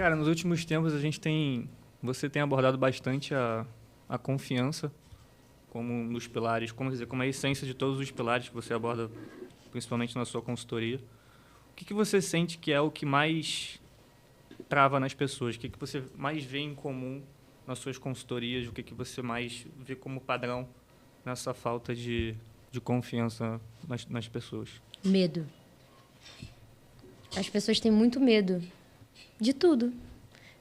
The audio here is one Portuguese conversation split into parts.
Cara, nos últimos tempos você tem abordado bastante a confiança como um dos pilares, como dizer, como a essência de todos os pilares que você aborda, principalmente na sua consultoria. O que você sente que é o que mais trava nas pessoas? O que você mais vê em comum nas suas consultorias? O que você mais vê como padrão nessa falta de confiança nas pessoas? Medo. As pessoas têm muito medo de tudo.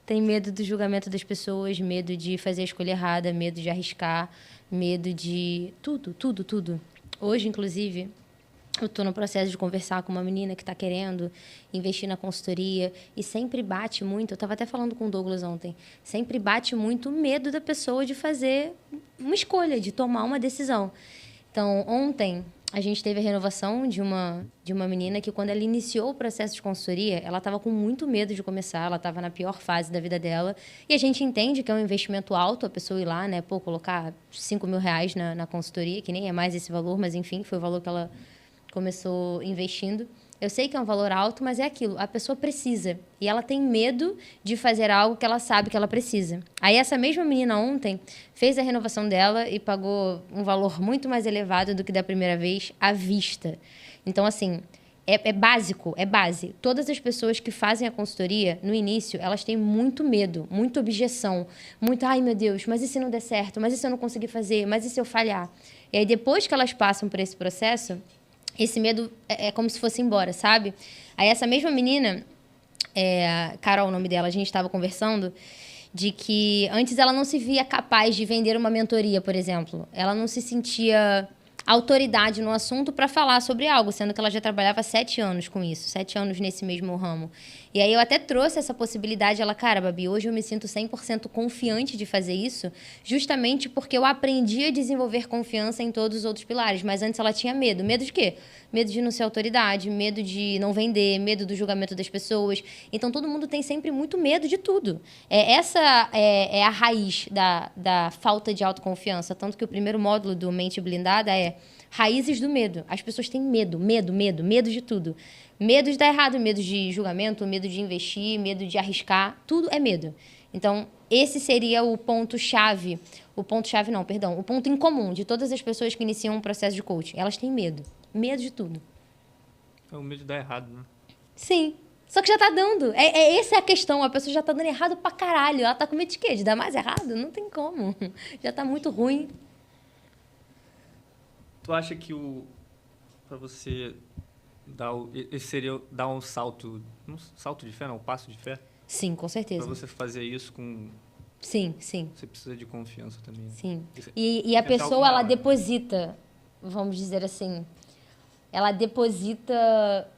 Tem medo do julgamento das pessoas, medo de fazer a escolha errada, medo de arriscar, medo de tudo, tudo, tudo. Hoje, inclusive, eu estou no processo de conversar com uma menina que está querendo investir na consultoria e sempre bate muito, eu estava até falando com o Douglas ontem, sempre bate muito o medo da pessoa de fazer uma escolha, de tomar uma decisão. Então, ontem, a gente teve a renovação de uma menina que, quando ela iniciou o processo de consultoria, ela estava com muito medo de começar, ela estava na pior fase da vida dela. E a gente entende que é um investimento alto a pessoa ir lá, né? Pô, colocar R$5.000 na consultoria, que nem é mais esse valor, mas enfim, foi o valor que ela começou investindo. Eu sei que é um valor alto, mas é aquilo, a pessoa precisa. E ela tem medo de fazer algo que ela sabe que ela precisa. Aí essa mesma menina ontem fez a renovação dela e pagou um valor muito mais elevado do que da primeira vez à vista. Então, assim, é básico, é base. Todas as pessoas que fazem a consultoria, no início, elas têm muito medo, muita objeção. Muito, ai meu Deus, mas e se não der certo? Mas e se eu não conseguir fazer? Mas e se eu falhar? E aí, depois que elas passam por esse processo, esse medo é como se fosse embora, sabe? Aí essa mesma menina, Carol, o nome dela, a gente estava conversando de que antes ela não se via capaz de vender uma mentoria, por exemplo. Ela não se sentia autoridade no assunto para falar sobre algo, sendo que ela já trabalhava 7 anos com isso, 7 anos nesse mesmo ramo. E aí eu até trouxe essa possibilidade, ela, cara, Babi, hoje eu me sinto 100% confiante de fazer isso, justamente porque eu aprendi a desenvolver confiança em todos os outros pilares, mas antes ela tinha medo. Medo de quê? Medo de não ser autoridade, medo de não vender, medo do julgamento das pessoas. Então todo mundo tem sempre muito medo de tudo. Essa é a raiz da falta de autoconfiança, tanto que o primeiro módulo do Mente Blindada é raízes do medo. As pessoas têm medo de tudo. Medo de dar errado, medo de julgamento, medo de investir, medo de arriscar, tudo é medo. Então, esse seria o ponto-chave. O ponto-chave não, perdão. O ponto em comum de todas as pessoas que iniciam um processo de coaching. Elas têm medo. Medo de tudo. É o medo de dar errado, né? Sim. Só que já tá dando. Essa é a questão. A pessoa já tá dando errado pra caralho. Ela tá com medo de quê? De dar mais errado? Não tem como. Já tá muito ruim. Tu acha que para você esse seria dar um salto de fé, não, um passo de fé? Sim, com certeza. Para você fazer isso com... Sim, sim. Você precisa de confiança também. Sim. E a pessoa, ela deposita, vamos dizer assim, ela deposita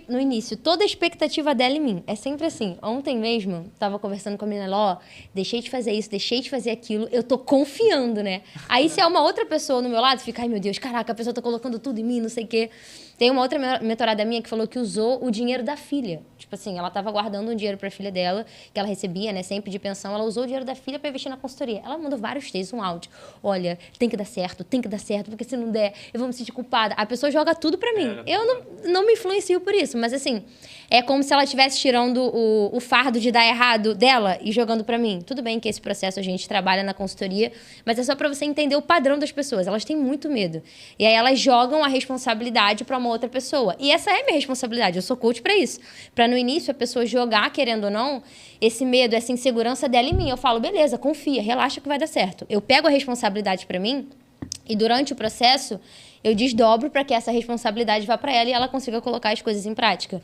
no início, toda a expectativa dela em mim. É sempre assim. Ontem mesmo, tava conversando com a menina, ó, deixei de fazer isso, deixei de fazer aquilo, eu tô confiando, né? Aí se é uma outra pessoa no meu lado, fica, ai meu Deus, caraca, a pessoa tá colocando tudo em mim, não sei o quê. Tem uma outra mentorada minha que falou que usou o dinheiro da filha. Tipo assim, ela tava guardando um dinheiro pra filha dela, que ela recebia, né, sempre de pensão, ela usou o dinheiro da filha pra investir na consultoria. Ela mandou vários textos, um áudio. Olha, tem que dar certo, porque se não der, eu vou me sentir culpada. A pessoa joga tudo pra mim. Eu não me influencio por isso, mas assim, é como se ela estivesse tirando o fardo de dar errado dela e jogando pra mim. Tudo bem que esse processo a gente trabalha na consultoria, mas é só pra você entender o padrão das pessoas. Elas têm muito medo. E aí elas jogam a responsabilidade pra uma outra pessoa. E essa é a minha responsabilidade, eu sou coach pra isso. Pra no início a pessoa jogar, querendo ou não, esse medo, essa insegurança dela em mim. Eu falo, beleza, confia, relaxa que vai dar certo. Eu pego a responsabilidade pra mim e durante o processo eu desdobro para que essa responsabilidade vá para ela e ela consiga colocar as coisas em prática.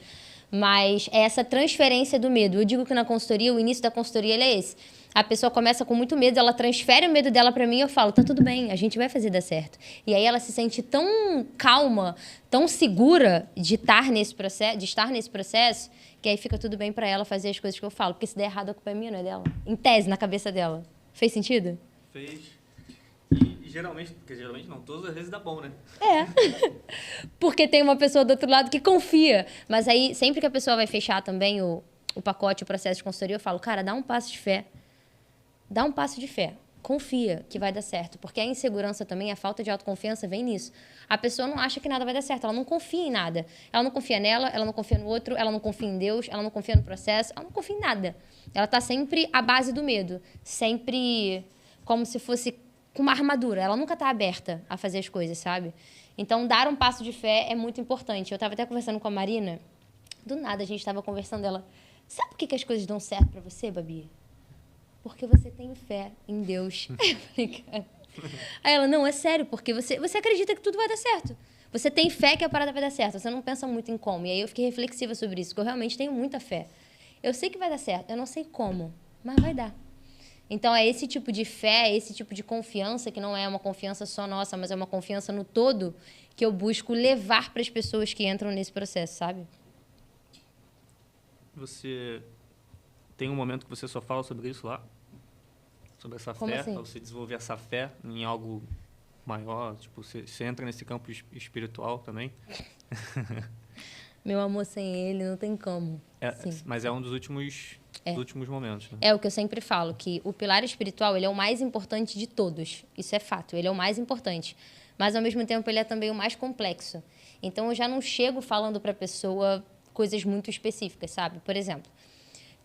Mas é essa transferência do medo. Eu digo que na consultoria, o início da consultoria ele é esse. A pessoa começa com muito medo, ela transfere o medo dela para mim e eu falo, tá tudo bem, a gente vai fazer dar certo. E aí ela se sente tão calma, tão segura de estar nesse processo, que aí fica tudo bem para ela fazer as coisas que eu falo. Porque se der errado, a culpa é minha, não é dela. Em tese, na cabeça dela. Fez sentido? Fez. E geralmente não, todas as vezes dá bom, né? Porque tem uma pessoa do outro lado que confia. Mas aí, sempre que a pessoa vai fechar também o pacote, o processo de consultoria, eu falo, cara, dá um passo de fé. Dá um passo de fé. confia que vai dar certo. Porque a insegurança também, a falta de autoconfiança vem nisso. A pessoa não acha que nada vai dar certo, ela não confia em nada. Ela não confia nela, ela não confia no outro, ela não confia em Deus, ela não confia no processo, ela não confia em nada. Ela está sempre à base do medo, sempre como se fosse com uma armadura. Ela nunca está aberta a fazer as coisas, sabe? Então, dar um passo de fé é muito importante. Eu estava até conversando com a Marina, do nada a gente estava conversando, ela... Sabe por que as coisas dão certo para você, Babi? Porque você tem fé em Deus. Aí eu falei, cara... Aí ela, não, é sério, porque você acredita que tudo vai dar certo. Você tem fé que a parada vai dar certo, você não pensa muito em como. E aí eu fiquei reflexiva sobre isso, porque eu realmente tenho muita fé. Eu sei que vai dar certo, eu não sei como, mas vai dar. Então é esse tipo de fé, esse tipo de confiança, que não é uma confiança só nossa, mas é uma confiança no todo, que eu busco levar para as pessoas que entram nesse processo, sabe? Você tem um momento que você só fala sobre isso lá? Sobre essa Como fé? assim? Pra você desenvolver essa fé em algo maior? Tipo, você entra nesse campo espiritual também? Meu amor, sem ele não tem como. Sim. Mas é um dos últimos momentos, né? É o que eu sempre falo, que o pilar espiritual ele é o mais importante de todos. Isso é fato, ele é o mais importante. Mas, ao mesmo tempo, ele é também o mais complexo. Então, eu já não chego falando para a pessoa coisas muito específicas, sabe? Por exemplo,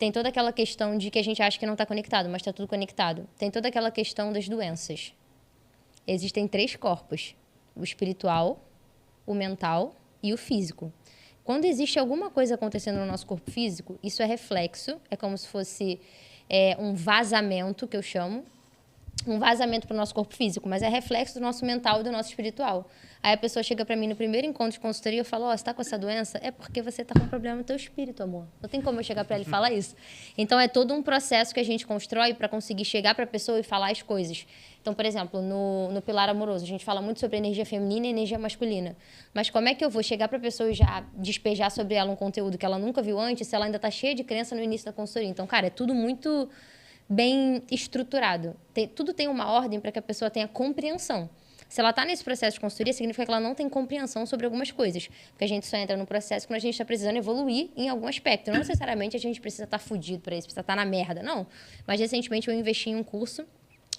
tem toda aquela questão de que a gente acha que não está conectado, mas está tudo conectado. Tem toda aquela questão das doenças. Existem 3 corpos: o espiritual, o mental e o físico. Quando existe alguma coisa acontecendo no nosso corpo físico, isso é reflexo, é como se fosse um vazamento, que eu chamo, um vazamento para o nosso corpo físico, mas é reflexo do nosso mental e do nosso espiritual. Aí a pessoa chega para mim no primeiro encontro de consultoria e eu falo, você está com essa doença? É porque você está com um problema no teu espírito, amor. Não tem como eu chegar para ela e falar isso. Então, é todo um processo que a gente constrói para conseguir chegar para a pessoa e falar as coisas. Então, por exemplo, no pilar amoroso, a gente fala muito sobre energia feminina e energia masculina. Mas como é que eu vou chegar para a pessoa e já despejar sobre ela um conteúdo que ela nunca viu antes, se ela ainda está cheia de crença no início da consultoria? Então, cara, é tudo muito bem estruturado. Tudo tem uma ordem para que a pessoa tenha compreensão. Se ela está nesse processo de consultoria, significa que ela não tem compreensão sobre algumas coisas. Porque a gente só entra no processo quando a gente está precisando evoluir em algum aspecto. Não necessariamente a gente precisa estar fudido para isso, precisa estar na merda, não. Mas, recentemente, eu investi em um curso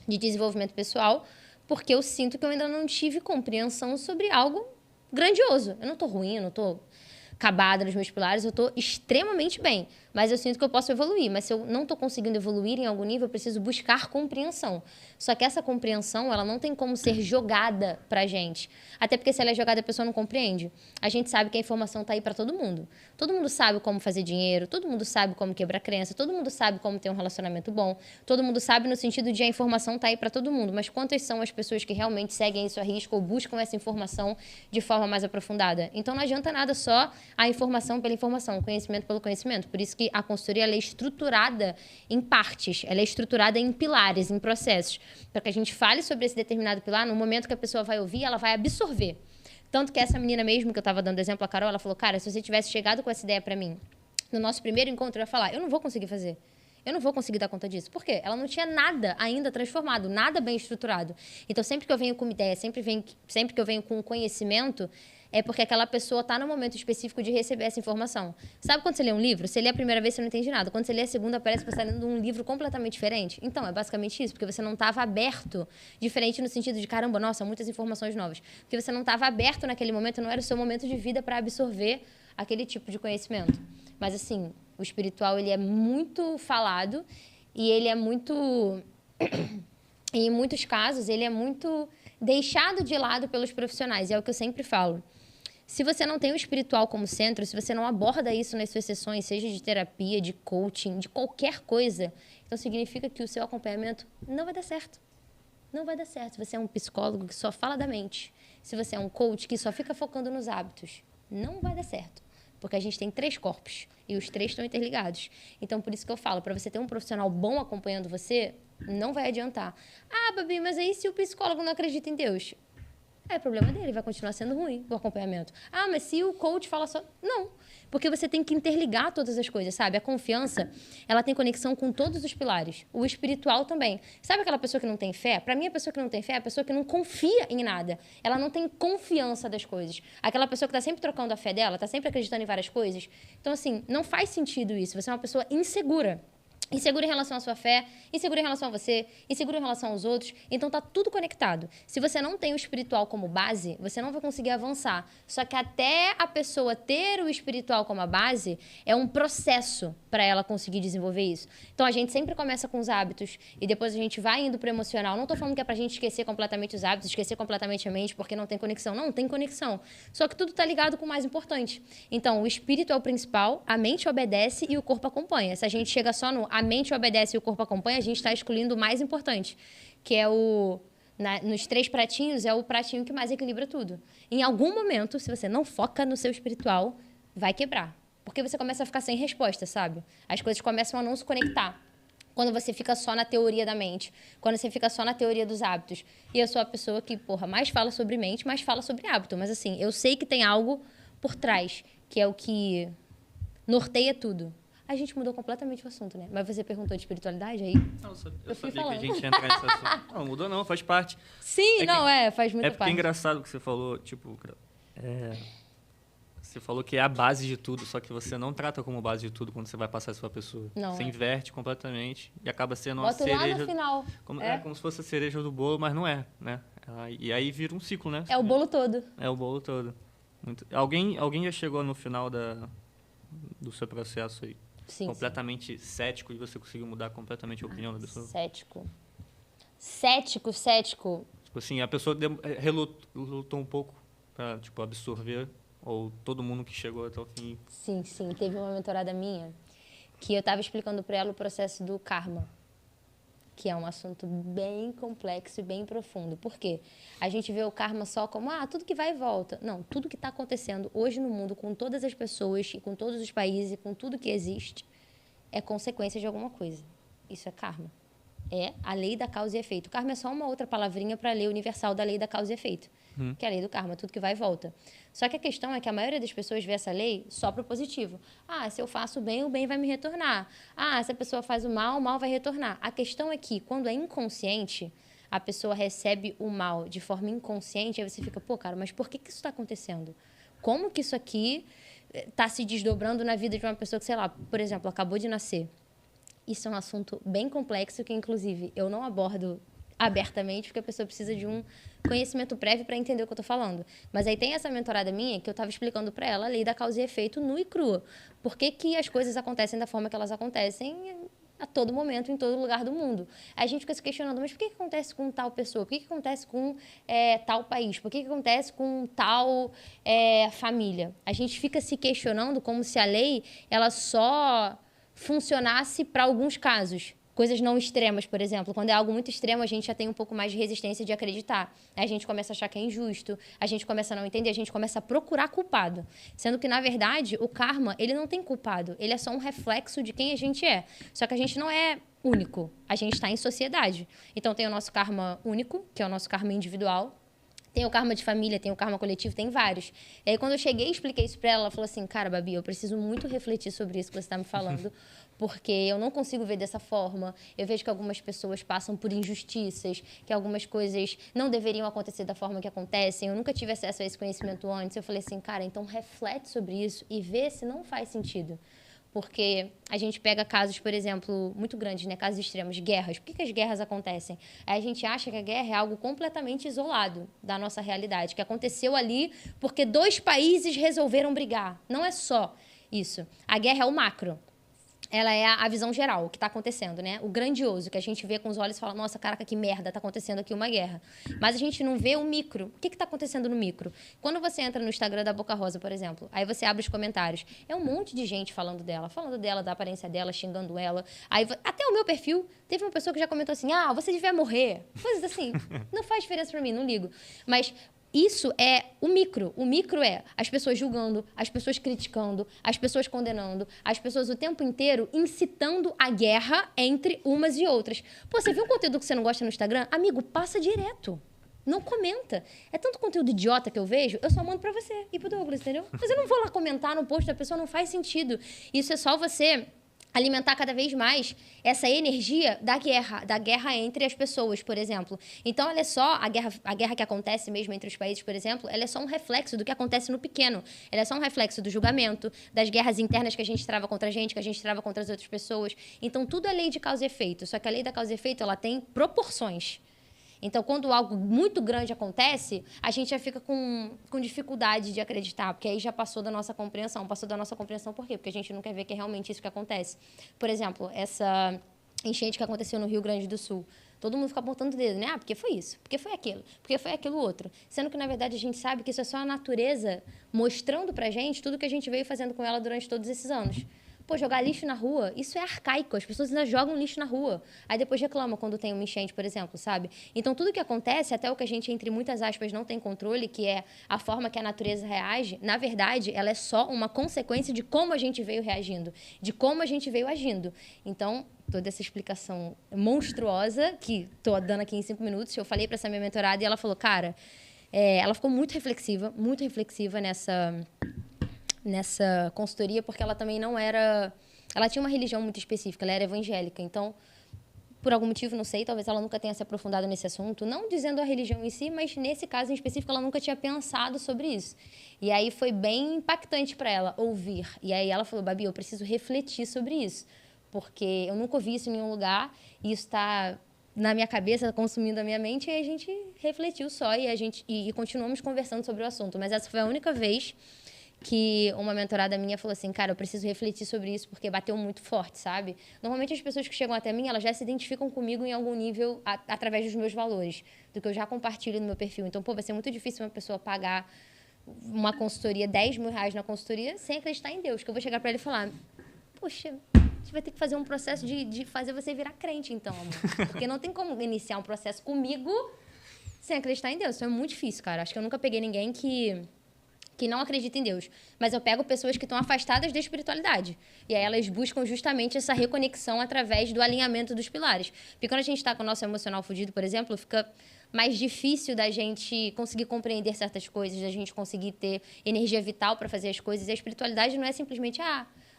de desenvolvimento pessoal porque eu sinto que eu ainda não tive compreensão sobre algo grandioso. Eu não estou ruim, eu não estou acabada nos meus pilares, eu estou extremamente bem, mas eu sinto que eu posso evoluir. Mas se eu não estou conseguindo evoluir em algum nível, eu preciso buscar compreensão. Só que essa compreensão, ela não tem como ser jogada pra gente. Até porque se ela é jogada, a pessoa não compreende. A gente sabe que a informação está aí para todo mundo. Todo mundo sabe como fazer dinheiro, todo mundo sabe como quebrar crença, todo mundo sabe como ter um relacionamento bom, todo mundo sabe no sentido de a informação está aí para todo mundo. Mas quantas são as pessoas que realmente seguem isso a risco ou buscam essa informação de forma mais aprofundada? Então não adianta nada só a informação pela informação, o conhecimento pelo conhecimento. Por isso que a consultoria ela é estruturada em partes, ela é estruturada em pilares, em processos, para que a gente fale sobre esse determinado pilar, no momento que a pessoa vai ouvir, ela vai absorver. Tanto que essa menina mesmo, que eu estava dando exemplo, a Carol, ela falou, cara, se você tivesse chegado com essa ideia para mim, no nosso primeiro encontro, eu ia falar, eu não vou conseguir fazer. Eu não vou conseguir dar conta disso. Por quê? Ela não tinha nada ainda transformado, nada bem estruturado. Então, sempre que eu venho com uma ideia, sempre que eu venho com um conhecimento, é porque aquela pessoa está no momento específico de receber essa informação. Sabe quando você lê um livro? Você lê a primeira vez, você não entende nada. Quando você lê a segunda, parece que você está lendo um livro completamente diferente. Então, é basicamente isso, porque você não estava aberto, diferente no sentido de, caramba, nossa, muitas informações novas. Porque você não estava aberto naquele momento, não era o seu momento de vida para absorver aquele tipo de conhecimento. Mas, assim, o espiritual, ele é muito falado e ele é muito... em muitos casos, ele é muito deixado de lado pelos profissionais. E é o que eu sempre falo. Se você não tem o espiritual como centro, se você não aborda isso nas suas sessões, seja de terapia, de coaching, de qualquer coisa, então significa que o seu acompanhamento não vai dar certo. Não vai dar certo. Se você é um psicólogo que só fala da mente, se você é um coach que só fica focando nos hábitos, não vai dar certo. Porque a gente tem 3 corpos e os 3 estão interligados. Então, por isso que eu falo, para você ter um profissional bom acompanhando você, não vai adiantar. Ah, Babi, mas aí se o psicólogo não acredita em Deus? É problema dele, vai continuar sendo ruim o acompanhamento. Ah, mas se o coach fala só... Não, porque você tem que interligar todas as coisas, sabe? A confiança, ela tem conexão com todos os pilares. O espiritual também. Sabe aquela pessoa que não tem fé? Para mim, a pessoa que não tem fé é a pessoa que não confia em nada. Ela não tem confiança das coisas. Aquela pessoa que está sempre trocando a fé dela, está sempre acreditando em várias coisas. Então, assim, não faz sentido isso. Você é uma pessoa insegura. inseguro em relação à sua fé, inseguro em relação a você, inseguro em relação aos outros. Então tá tudo conectado. Se você não tem o espiritual como base, você não vai conseguir avançar. Só que até a pessoa ter o espiritual como a base, é um processo para ela conseguir desenvolver isso. Então a gente sempre começa com os hábitos e depois a gente vai indo pro emocional. Não tô falando que é pra gente esquecer completamente os hábitos, esquecer completamente a mente porque não tem conexão. Não, tem conexão. Só que tudo tá ligado com o mais importante. Então o espírito é o principal, a mente obedece e o corpo acompanha. Se a gente chega só no a mente obedece e o corpo acompanha, a gente está excluindo o mais importante, que é nos 3 pratinhos, é o pratinho que mais equilibra tudo. Em algum momento, se você não foca no seu espiritual, vai quebrar. Porque você começa a ficar sem resposta, sabe? As coisas começam a não se conectar. Quando você fica só na teoria da mente, quando você fica só na teoria dos hábitos. E eu sou a pessoa que, mais fala sobre mente, mais fala sobre hábito. Mas assim, eu sei que tem algo por trás, que é o que norteia tudo. A gente mudou completamente o assunto, né? Mas você perguntou de espiritualidade aí? Não, eu sabia que a gente ia entrar nesse assunto. Não, mudou não, faz parte. Sim, faz muita parte. É porque parte. é engraçado o que você falou, tipo... Você falou que é a base de tudo, só que você não trata como base de tudo quando você vai passar isso pra pessoa. Não, você inverte completamente e acaba sendo uma Bota cereja... lá no final. Como se fosse a cereja do bolo, mas não é, né? E aí vira um ciclo, né? É o bolo todo. É o bolo todo. Alguém já chegou no final do seu processo aí? Sim, completamente cético e você conseguiu mudar completamente a opinião da pessoa? Cético. Tipo assim, a pessoa relutou um pouco pra, tipo, absorver, ou todo mundo que chegou até o fim? Sim. Teve uma mentorada minha que eu tava explicando pra ela o processo do karma, que é um assunto bem complexo e bem profundo. Por quê? A gente vê o karma só como, tudo que vai e volta. Não, tudo que está acontecendo hoje no mundo, com todas as pessoas, e com todos os países, e com tudo que existe, é consequência de alguma coisa. Isso é karma. É a lei da causa e efeito. O karma é só uma outra palavrinha para a lei universal da lei da causa e efeito, que é a lei do karma, tudo que vai e volta. Só que a questão é que a maioria das pessoas vê essa lei só para o positivo. Se eu faço o bem vai me retornar. Se a pessoa faz o mal vai retornar. A questão é que, quando é inconsciente, a pessoa recebe o mal de forma inconsciente, aí você fica, cara, mas por que isso está acontecendo? Como que isso aqui está se desdobrando na vida de uma pessoa que, sei lá, por exemplo, acabou de nascer? Isso é um assunto bem complexo que, inclusive, eu não abordo abertamente, porque a pessoa precisa de um conhecimento prévio para entender o que eu estou falando. Mas aí tem essa mentorada minha que eu estava explicando para ela a lei da causa e efeito nu e crua. Por que as coisas acontecem da forma que elas acontecem a todo momento, em todo lugar do mundo? Aí a gente fica se questionando, mas por que acontece com tal pessoa? Por que acontece com tal país? Por que acontece com tal família? A gente fica se questionando como se a lei ela só funcionasse para alguns casos. Coisas não extremas, por exemplo. Quando é algo muito extremo, a gente já tem um pouco mais de resistência de acreditar. Aí a gente começa a achar que é injusto, a gente começa a não entender, a gente começa a procurar culpado. Sendo que, na verdade, o karma, ele não tem culpado. Ele é só um reflexo de quem a gente é. Só que a gente não é único. A gente está em sociedade. Então, tem o nosso karma único, que é o nosso karma individual. Tem o karma de família, tem o karma coletivo, tem vários. E aí, quando eu cheguei e expliquei isso pra ela, ela falou assim, cara, Babi, eu preciso muito refletir sobre isso que você está me falando, porque eu não consigo ver dessa forma. Eu vejo que algumas pessoas passam por injustiças, que algumas coisas não deveriam acontecer da forma que acontecem. Eu nunca tive acesso a esse conhecimento antes. Eu falei assim, cara, então reflete sobre isso e vê se não faz sentido. Porque a gente pega casos, por exemplo, muito grandes, né? Casos extremos, guerras. Por que as guerras acontecem? Aí a gente acha que a guerra é algo completamente isolado da nossa realidade, que aconteceu ali porque 2 países resolveram brigar. Não é só isso. A guerra é o macro. Ela é a visão geral, o que está acontecendo, né? O grandioso, que a gente vê com os olhos e fala, nossa, caraca, que merda, está acontecendo aqui uma guerra. Mas a gente não vê o micro. O que está acontecendo no micro? Quando você entra no Instagram da Boca Rosa, por exemplo, aí você abre os comentários, é um monte de gente falando dela, da aparência dela, xingando ela. Aí, até o meu perfil, teve uma pessoa que já comentou assim, você devia morrer. Coisas assim. Não faz diferença para mim, não ligo. Mas isso é o micro. O micro é as pessoas julgando, as pessoas criticando, as pessoas condenando, as pessoas o tempo inteiro incitando a guerra entre umas e outras. Pô, você viu um conteúdo que você não gosta no Instagram? Amigo, passa direto. Não comenta. É tanto conteúdo idiota que eu vejo, eu só mando pra você e pro Douglas, entendeu? Mas eu não vou lá comentar no post da pessoa, não faz sentido. Isso é só você alimentar cada vez mais essa energia da guerra entre as pessoas, por exemplo. Então, ela é só a guerra que acontece mesmo entre os países, por exemplo, ela é só um reflexo do que acontece no pequeno. Ela é só um reflexo do julgamento, das guerras internas que a gente trava contra a gente, que a gente trava contra as outras pessoas. Então, tudo é lei de causa e efeito. Só que a lei da causa e efeito, ela tem proporções. Então, quando algo muito grande acontece, a gente já fica com dificuldade de acreditar, porque aí já passou da nossa compreensão. Passou da nossa compreensão por quê? Porque a gente não quer ver que é realmente isso que acontece. Por exemplo, essa enchente que aconteceu no Rio Grande do Sul. Todo mundo fica apontando o dedo, né? Ah, porque foi isso, porque foi aquilo, porque foi aquilo outro. Sendo que, na verdade, a gente sabe que isso é só a natureza mostrando pra gente tudo que a gente veio fazendo com ela durante todos esses anos. Pô, jogar lixo na rua, isso é arcaico. As pessoas ainda jogam lixo na rua. Aí depois reclamam quando tem uma enchente, por exemplo, sabe? Então, tudo que acontece, até o que a gente, entre muitas aspas, não tem controle, que é a forma que a natureza reage, na verdade, ela é só uma consequência de como a gente veio reagindo, de como a gente veio agindo. Então, toda essa explicação monstruosa, que tô dando aqui em 5 minutos, eu falei para essa minha mentorada e ela falou, cara, ela ficou muito reflexiva nessa consultoria, porque ela também não era... Ela tinha uma religião muito específica, ela era evangélica. Então, por algum motivo, não sei, talvez ela nunca tenha se aprofundado nesse assunto, não dizendo a religião em si, mas nesse caso em específico, ela nunca tinha pensado sobre isso. E aí foi bem impactante para ela ouvir. E aí ela falou, Babi, eu preciso refletir sobre isso, porque eu nunca ouvi isso em nenhum lugar, e isso está na minha cabeça, consumindo a minha mente, e a gente refletiu só, e continuamos conversando sobre o assunto. Mas essa foi a única vez que uma mentorada minha falou assim, cara, eu preciso refletir sobre isso porque bateu muito forte, sabe? Normalmente as pessoas que chegam até mim, elas já se identificam comigo em algum nível através dos meus valores, do que eu já compartilho no meu perfil. Então, pô, vai ser muito difícil uma pessoa pagar uma consultoria, 10 mil reais na consultoria, sem acreditar em Deus. Que eu vou chegar pra ele e falar, poxa, a gente vai ter que fazer um processo de fazer você virar crente, então, amor. Porque não tem como iniciar um processo comigo sem acreditar em Deus. Isso é muito difícil, cara. Acho que eu nunca peguei ninguém que não acredita em Deus. Mas eu pego pessoas que estão afastadas da espiritualidade. E aí elas buscam justamente essa reconexão através do alinhamento dos pilares. Porque quando a gente está com o nosso emocional fudido, por exemplo, fica mais difícil da gente conseguir compreender certas coisas, da gente conseguir ter energia vital para fazer as coisas. E a espiritualidade não é simplesmente,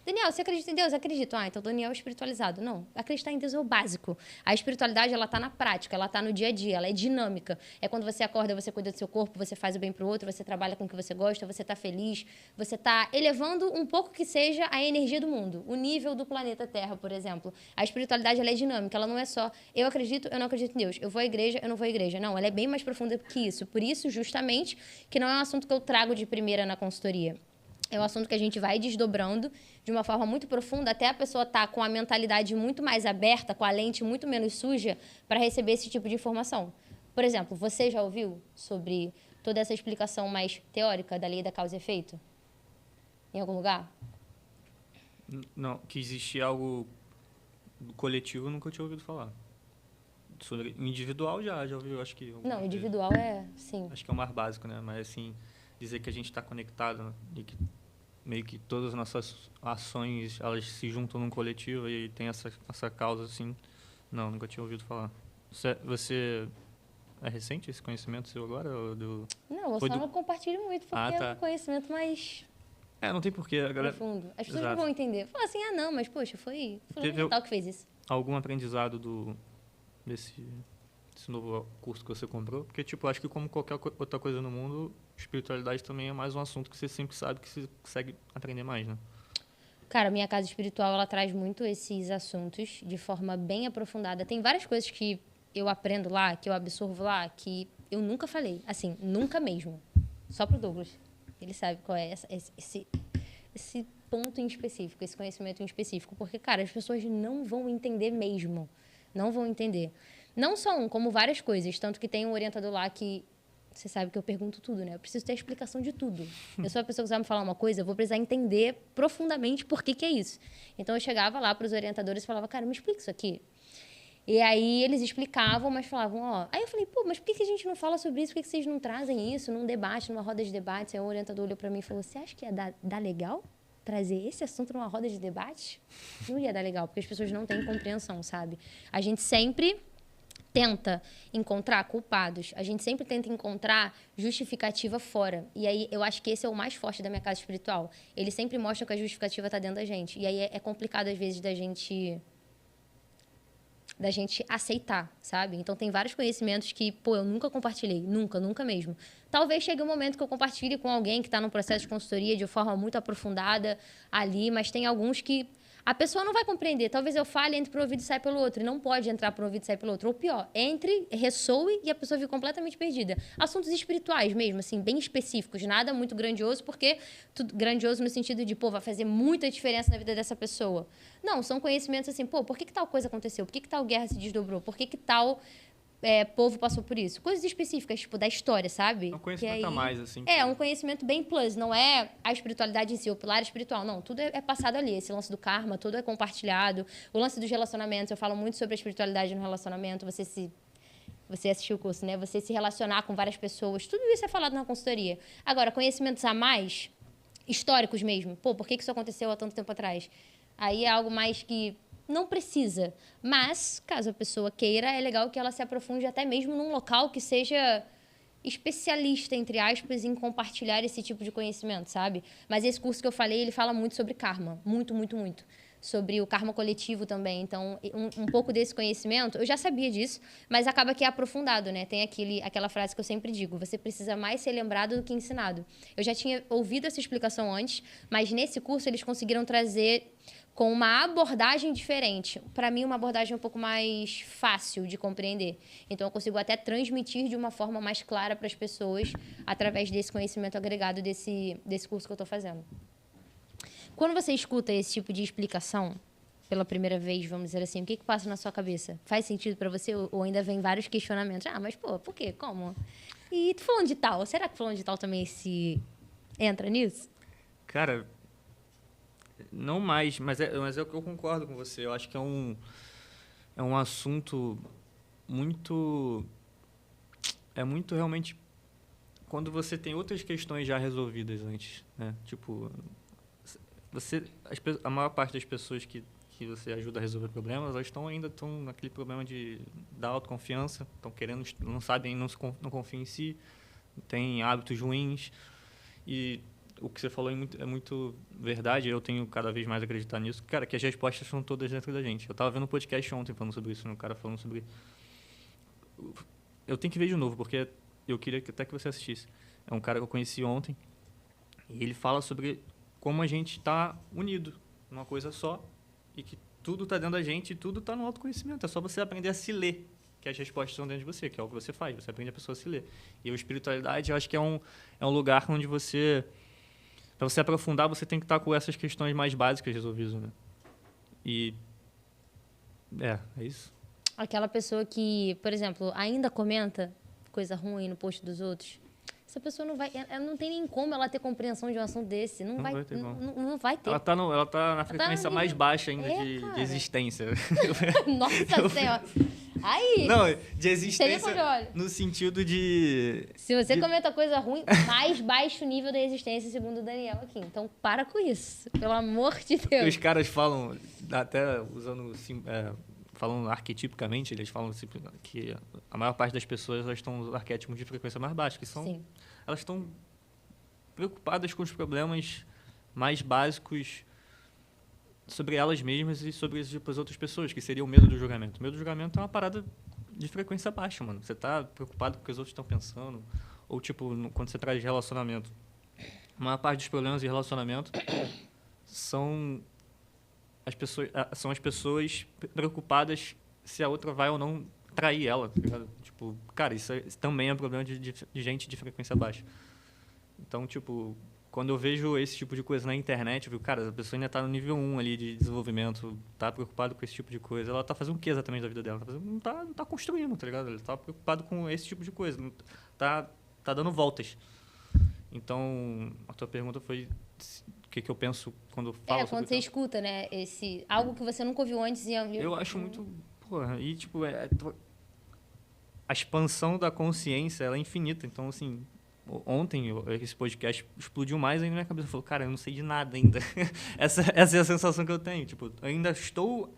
Daniel, você acredita em Deus? Acredito. Então Daniel é espiritualizado. Não, acreditar em Deus é o básico. A espiritualidade, ela tá na prática, ela tá no dia a dia, ela é dinâmica. É quando você acorda, você cuida do seu corpo, você faz o bem pro outro, você trabalha com o que você gosta, você tá feliz, você tá elevando um pouco que seja a energia do mundo, o nível do planeta Terra, por exemplo. A espiritualidade, ela é dinâmica, ela não é só eu acredito, eu não acredito em Deus. Eu vou à igreja, eu não vou à igreja. Não, ela é bem mais profunda que isso. Por isso, justamente, que não é um assunto que eu trago de primeira na consultoria. É um assunto que a gente vai desdobrando de uma forma muito profunda, até a pessoa estar com a mentalidade muito mais aberta, com a lente muito menos suja, para receber esse tipo de informação. Por exemplo, você já ouviu sobre toda essa explicação mais teórica da lei da causa e efeito? Em algum lugar? Não, que existia algo coletivo, eu nunca tinha ouvido falar. Sobre individual já ouviu, acho que... Não, individual sim. Acho que é o mais básico, né? Mas, assim, dizer que a gente está conectado, né? E que meio que todas as nossas ações, elas se juntam num coletivo e tem essa causa, assim. Não, nunca tinha ouvido falar. Você é recente esse conhecimento seu agora? Não, eu só não compartilho muito, porque é um conhecimento mais... não tem porquê. A galera... profundo. As pessoas não vão entender. Fala assim, não, mas poxa, foi tal que fez isso. Algum aprendizado desse novo curso que você comprou? Porque, tipo, acho que como qualquer outra coisa no mundo, espiritualidade também é mais um assunto que você sempre sabe que você consegue aprender mais, né? Cara, minha casa espiritual, ela traz muito esses assuntos de forma bem aprofundada. Tem várias coisas que eu aprendo lá, que eu absorvo lá, que eu nunca falei. Assim, nunca mesmo. Só pro Douglas. Ele sabe qual é esse ponto em específico, esse conhecimento em específico. Porque, cara, as pessoas não vão entender mesmo. Não vão entender. Não só como várias coisas. Tanto que tem um orientador lá que... Você sabe que eu pergunto tudo, né? Eu preciso ter a explicação de tudo. Eu sou a pessoa que vai me falar uma coisa, eu vou precisar entender profundamente por que é isso. Então, eu chegava lá para os orientadores e falava, cara, me explica isso aqui. E aí, eles explicavam, mas falavam, Aí eu falei, mas por que a gente não fala sobre isso? Por que vocês não trazem isso num debate, numa roda de debate? Aí o orientador olhou para mim e falou, você acha que ia dar legal trazer esse assunto numa roda de debate? Não ia dar legal, porque as pessoas não têm compreensão, sabe? A gente sempre tenta encontrar culpados. A gente sempre tenta encontrar justificativa fora. E aí, eu acho que esse é o mais forte da minha casa espiritual. Ele sempre mostra que a justificativa está dentro da gente. E aí, é complicado, às vezes, da gente aceitar, sabe? Então, tem vários conhecimentos que, pô, eu nunca compartilhei. Nunca, nunca mesmo. Talvez chegue um momento que eu compartilhe com alguém que está num processo de consultoria de forma muito aprofundada ali, mas tem alguns que a pessoa não vai compreender. Talvez eu fale, entre por um ouvido e sai pelo outro. E não pode entrar por um ouvido e sair pelo outro. Ou pior, entre, ressoe e a pessoa fica completamente perdida. Assuntos espirituais mesmo, assim, bem específicos. Nada muito grandioso, porque tudo grandioso no sentido de, pô, vai fazer muita diferença na vida dessa pessoa. Não, são conhecimentos assim, pô, por que tal coisa aconteceu? Por que tal guerra se desdobrou? Por que tal povo passou por isso? Coisas específicas, tipo, da história, sabe? É um conhecimento a mais, assim. É, um conhecimento bem plus. Não é a espiritualidade em si, o pilar espiritual. Não, tudo é passado ali. Esse lance do karma, tudo é compartilhado. O lance dos relacionamentos, eu falo muito sobre a espiritualidade no relacionamento. Você assistiu o curso, né? Você se relacionar com várias pessoas. Tudo isso é falado na consultoria. Agora, conhecimentos a mais, históricos mesmo. Pô, por que isso aconteceu há tanto tempo atrás? Aí é algo mais que não precisa. Mas, caso a pessoa queira, é legal que ela se aprofunde até mesmo num local que seja especialista, entre aspas, em compartilhar esse tipo de conhecimento, sabe? Mas esse curso que eu falei, ele fala muito sobre karma. Muito, muito, muito. Sobre o karma coletivo também. Então, um pouco desse conhecimento, eu já sabia disso, mas acaba que é aprofundado, né? Tem aquela frase que eu sempre digo, você precisa mais ser lembrado do que ensinado. Eu já tinha ouvido essa explicação antes, mas nesse curso eles conseguiram trazer com uma abordagem diferente. Para mim, uma abordagem um pouco mais fácil de compreender. Então, eu consigo até transmitir de uma forma mais clara para as pessoas através desse conhecimento agregado desse curso que eu estou fazendo. Quando você escuta esse tipo de explicação pela primeira vez, vamos dizer assim, o que passa na sua cabeça? Faz sentido para você ou ainda vem vários questionamentos? Ah, mas pô, por quê? Como? E tu falando de tal, será que falando de tal também se entra nisso? Cara, não mais, mas é o que eu concordo com você. Eu acho que é um assunto muito... É muito realmente... Quando você tem outras questões já resolvidas antes, né? Tipo, a maior parte das pessoas que você ajuda a resolver problemas, elas ainda estão naquele problema da autoconfiança, estão querendo, não sabem, não confiam em si, têm hábitos ruins. E o que você falou é muito verdade, eu tenho cada vez mais acreditar nisso. Cara, que as respostas estão todas dentro da gente. Eu estava vendo um podcast ontem falando sobre isso, um cara falando sobre... Eu tenho que ver de novo, porque eu queria até que você assistisse. É um cara que eu conheci ontem, e ele fala sobre como a gente está unido numa coisa só, e que tudo está dentro da gente e tudo está no autoconhecimento. É só você aprender a se ler, que as respostas estão dentro de você, que é o que você faz. Você aprende a pessoa a se ler. E a espiritualidade, eu acho que é um lugar onde você... Para você aprofundar, você tem que estar com essas questões mais básicas resolvidas, né? E... É isso. Aquela pessoa que, por exemplo, ainda comenta coisa ruim no post dos outros, essa pessoa não vai... Não tem nem como ela ter compreensão de um assunto desse. Não vai ter. Não vai ter. Ela tá na frequência mais baixa ainda de existência. Nossa Senhora! Aí! Não, de existência no sentido de... Se você comenta coisa ruim, mais baixo nível da existência, segundo o Daniel aqui. Então, para com isso. Pelo amor de Deus. Os caras falam, até usando... falando arquetipicamente, eles falam que a maior parte das pessoas elas estão nos arquétipos de frequência mais baixa, que são... Sim. Elas estão preocupadas com os problemas mais básicos sobre elas mesmas e sobre as outras pessoas, que seria o medo do julgamento. O medo do julgamento é uma parada de frequência baixa, mano. Você tá preocupado com o que os outros estão pensando. Ou, tipo, quando você traz relacionamento. A maior parte dos problemas de relacionamento são as pessoas preocupadas se a outra vai ou não trair ela, tá ligado? Tipo, cara, isso também é um problema de gente de frequência baixa. Então, tipo, quando eu vejo esse tipo de coisa na internet, eu fico, cara, a pessoa ainda tá no nível 1 ali de desenvolvimento, tá preocupada com esse tipo de coisa. Ela tá fazendo o que exatamente da vida dela? Não tá construindo, tá ligado? Ela tá preocupado com esse tipo de coisa. Não tá dando voltas. Então, a tua pergunta foi o que eu penso quando eu falo sobre quando você escuta, né? Algo que você nunca ouviu antes. Eu acho muito... Porra, e tipo, a expansão da consciência, ela é infinita. Então, assim, ontem esse podcast explodiu mais ainda na minha cabeça. Eu falei, cara, eu não sei de nada ainda. Essa é a sensação que eu tenho. Tipo, eu ainda estou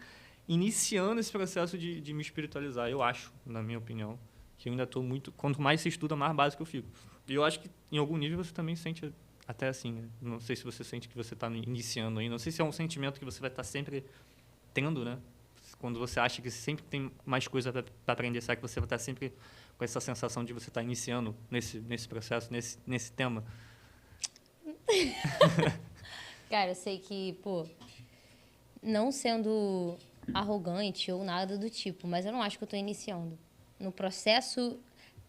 iniciando esse processo de me espiritualizar. Eu acho, na minha opinião, que eu ainda estou muito... Quanto mais se estuda, mais básico eu fico. E eu acho que, em algum nível, você também sente até assim, né? Não sei se você sente que você está iniciando ainda. Não sei se é um sentimento que você vai estar sempre tendo, né? Quando você acha que sempre tem mais coisa para aprender, será que você vai estar sempre com essa sensação de você estar iniciando nesse processo, nesse tema? Cara, eu sei que, pô, não sendo arrogante ou nada do tipo, mas eu não acho que eu tô iniciando. No processo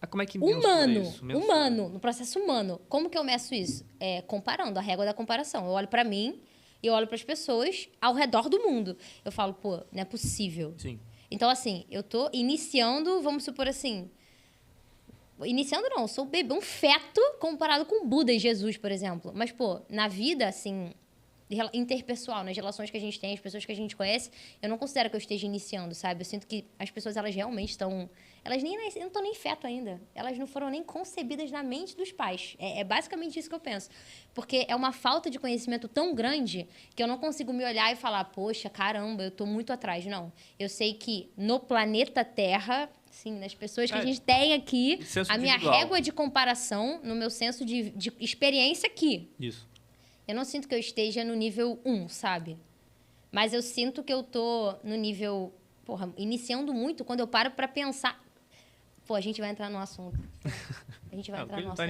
Como é que mensura isso? humano, no processo humano. Como que eu meço isso? Comparando, a régua da comparação. Eu olho pra mim e eu olho pras pessoas ao redor do mundo. Eu falo, pô, não é possível. Sim. Então, assim, eu tô iniciando, vamos supor assim... Iniciando não, eu sou um feto comparado com Buda e Jesus, por exemplo. Mas, pô, na vida, assim, interpessoal, nas relações que a gente tem, as pessoas que a gente conhece, eu não considero que eu esteja iniciando, sabe? Eu sinto que as pessoas, elas realmente estão... Elas não estão nem feto ainda. Elas não foram nem concebidas na mente dos pais. É basicamente isso que eu penso. Porque é uma falta de conhecimento tão grande que eu não consigo me olhar e falar, poxa, caramba, eu tô muito atrás. Não. Eu sei que no planeta Terra... Sim, nas pessoas que a gente tem aqui, a minha régua de comparação, no meu senso de experiência aqui. Isso. Eu não sinto que eu esteja no nível 1, sabe? Mas eu sinto que eu tô no nível... Porra, iniciando muito quando eu paro pra pensar... Pô, a gente vai entrar no assunto. A gente vai entrar no assunto.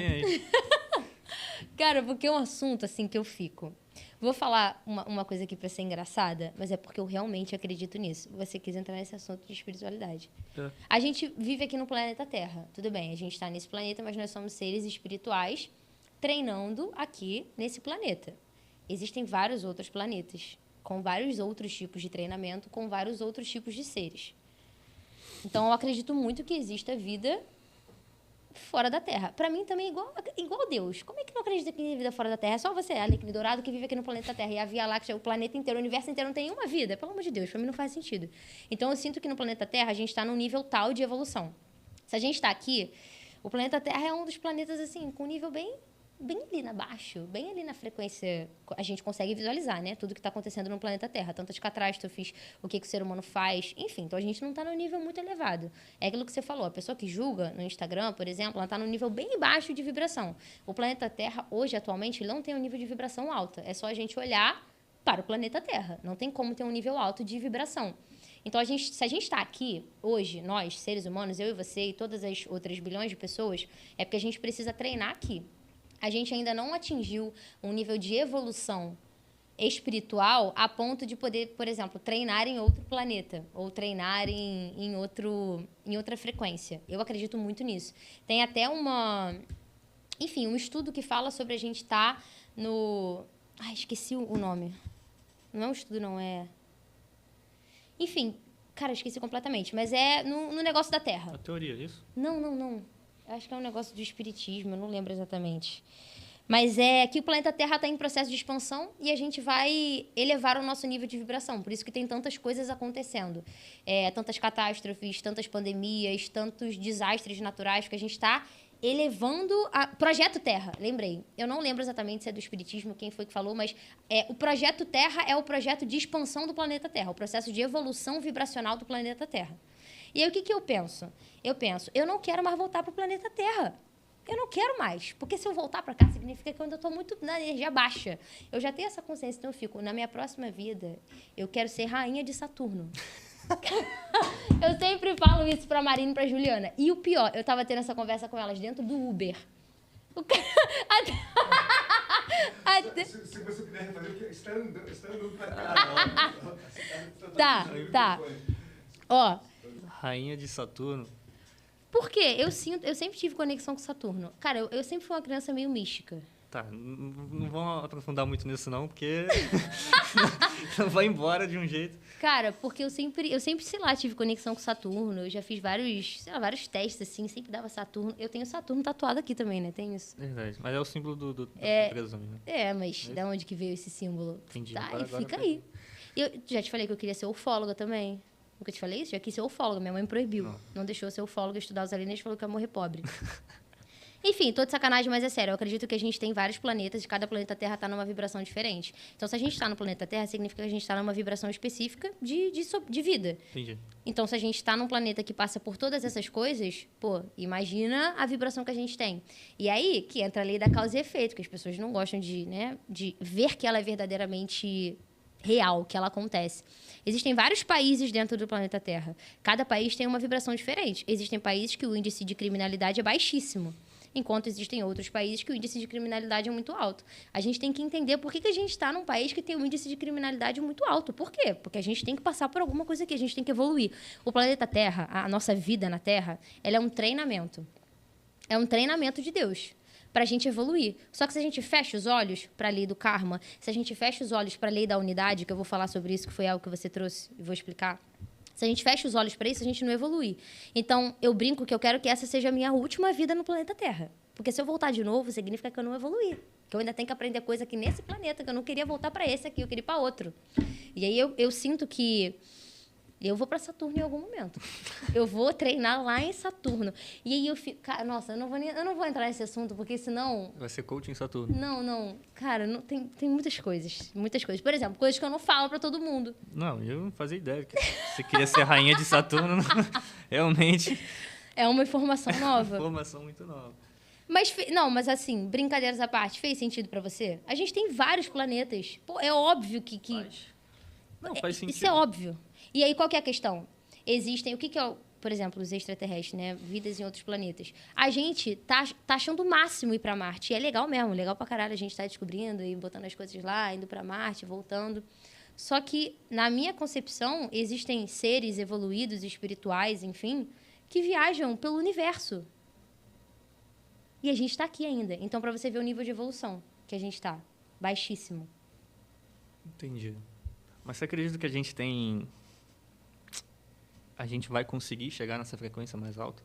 Cara, porque é um assunto, assim, que eu fico... Vou falar uma coisa aqui pra ser engraçada, mas é porque eu realmente acredito nisso. Você quis entrar nesse assunto de espiritualidade. A gente vive aqui no planeta Terra. Tudo bem, a gente está nesse planeta, mas nós somos seres espirituais treinando aqui nesse planeta. Existem vários outros planetas, com vários outros tipos de treinamento, com vários outros tipos de seres. Então, eu acredito muito que exista vida fora da Terra. Pra mim também é igual Deus. Como é que não acredita que tem vida fora da Terra? É só você, Alecrim Dourado, que vive aqui no planeta Terra. E a Via Láctea, o planeta inteiro, o universo inteiro não tem uma vida. Pelo amor de Deus, pra mim não faz sentido. Então eu sinto que no planeta Terra a gente tá num nível tal de evolução. Se a gente tá aqui, o planeta Terra é um dos planetas, assim, com um nível bem ali na baixo, bem ali na frequência, a gente consegue visualizar, né? Tudo que está acontecendo no planeta Terra, tantas catástrofes, o que o ser humano faz, enfim. Então, a gente não está num nível muito elevado. É aquilo que você falou, a pessoa que julga no Instagram, por exemplo, ela está num nível bem baixo de vibração. O planeta Terra, hoje, atualmente, ele não tem um nível de vibração alta. É só a gente olhar para o planeta Terra. Não tem como ter um nível alto de vibração. Então, se a gente está aqui, hoje, nós, seres humanos, eu e você e todas as outras bilhões de pessoas, é porque a gente precisa treinar aqui. A gente ainda não atingiu um nível de evolução espiritual a ponto de poder, por exemplo, treinar em outro planeta ou treinar em outra frequência. Eu acredito muito nisso. Tem até um estudo que fala sobre a gente estar no... Ai, esqueci o nome. Não é um estudo, não, é... Enfim, cara, esqueci completamente. Mas é no negócio da Terra. A teoria, é isso? Não. Acho que é um negócio de espiritismo, eu não lembro exatamente. Mas é que o planeta Terra está em processo de expansão e a gente vai elevar o nosso nível de vibração. Por isso que tem tantas coisas acontecendo. Tantas catástrofes, tantas pandemias, tantos desastres naturais que a gente está elevando... Projeto Terra, lembrei. Eu não lembro exatamente se é do espiritismo, quem foi que falou, mas o Projeto Terra é o projeto de expansão do planeta Terra, o processo de evolução vibracional do planeta Terra. E aí, o que eu penso? Eu não quero mais voltar para o planeta Terra. Eu não quero mais. Porque se eu voltar para cá, significa que eu ainda estou muito na energia baixa. Eu já tenho essa consciência, então eu fico, na minha próxima vida, eu quero ser rainha de Saturno. Eu sempre falo isso para a Marina e para a Juliana. E o pior, eu estava tendo essa conversa com elas dentro do Uber. Se você puder fazer, está andando para cá. Tá. Ó... Rainha de Saturno. Por quê? Eu sempre tive conexão com Saturno. Cara, eu sempre fui uma criança meio mística. Tá, não vamos aprofundar muito nisso não, porque não vai embora de um jeito. Cara, porque eu sempre, sei lá, tive conexão com Saturno. Eu já fiz vários testes, assim, sempre dava Saturno. Eu tenho Saturno tatuado aqui também, né? Tem isso. Verdade, mas é o símbolo da empresa, né? Mas da onde que veio esse símbolo? Entendi. Tá, e fica aí. Eu já te falei que eu queria ser ufóloga também. Nunca te falei isso? Já quis ser ufóloga. Minha mãe proibiu. Não deixou eu ser ufóloga, estudar os alienígenas, falou que ia morrer pobre. Enfim, tô de sacanagem, mas é sério. Eu acredito que a gente tem vários planetas e cada planeta Terra tá numa vibração diferente. Então, se a gente tá no planeta Terra, significa que a gente tá numa vibração específica de vida. Entendi. Então, se a gente tá num planeta que passa por todas essas coisas, pô, imagina a vibração que a gente tem. E aí que entra a lei da causa e efeito, que as pessoas não gostam de ver que ela é verdadeiramente real, que ela acontece. Existem vários países dentro do planeta Terra. Cada país tem uma vibração diferente. Existem países que o índice de criminalidade é baixíssimo, enquanto existem outros países que o índice de criminalidade é muito alto. A gente tem que entender por que a gente está num país que tem um índice de criminalidade muito alto. Por quê? Porque a gente tem que passar por alguma coisa aqui, a gente tem que evoluir. O planeta Terra, a nossa vida na Terra, ela é um treinamento. É um treinamento de Deus para a gente evoluir. Só que se a gente fecha os olhos para a lei do karma, se a gente fecha os olhos para a lei da unidade, que eu vou falar sobre isso, que foi algo que você trouxe e vou explicar, se a gente fecha os olhos para isso, a gente não evolui. Então, eu brinco que eu quero que essa seja a minha última vida no planeta Terra. Porque se eu voltar de novo, significa que eu não evoluí. Que eu ainda tenho que aprender coisa aqui nesse planeta, que eu não queria voltar para esse aqui, eu queria ir para outro. E aí eu sinto que eu vou para Saturno em algum momento. Eu vou treinar lá em Saturno. E aí eu fico... Cara, nossa, eu não vou entrar nesse assunto, porque senão... Vai ser coach em Saturno. Não. Cara, tem muitas coisas. Muitas coisas. Por exemplo, coisas que eu não falo para todo mundo. Não, eu não fazia ideia que você queria ser rainha de Saturno. Realmente. É uma informação nova. Informação muito nova. Mas assim, brincadeiras à parte, fez sentido pra você? A gente tem vários planetas. Pô, é óbvio que... Não, faz sentido. Isso é óbvio. E aí, qual que é a questão? Existem... O que é, por exemplo, os extraterrestres, né? Vidas em outros planetas. A gente tá achando o máximo ir pra Marte. E é legal mesmo, legal pra caralho a gente tá descobrindo e botando as coisas lá, indo pra Marte, voltando. Só que, na minha concepção, existem seres evoluídos, espirituais, enfim, que viajam pelo universo. E a gente está aqui ainda. Então, para você ver o nível de evolução que a gente está, baixíssimo. Entendi. Mas você acredita que a gente tem... A gente vai conseguir chegar nessa frequência mais alta?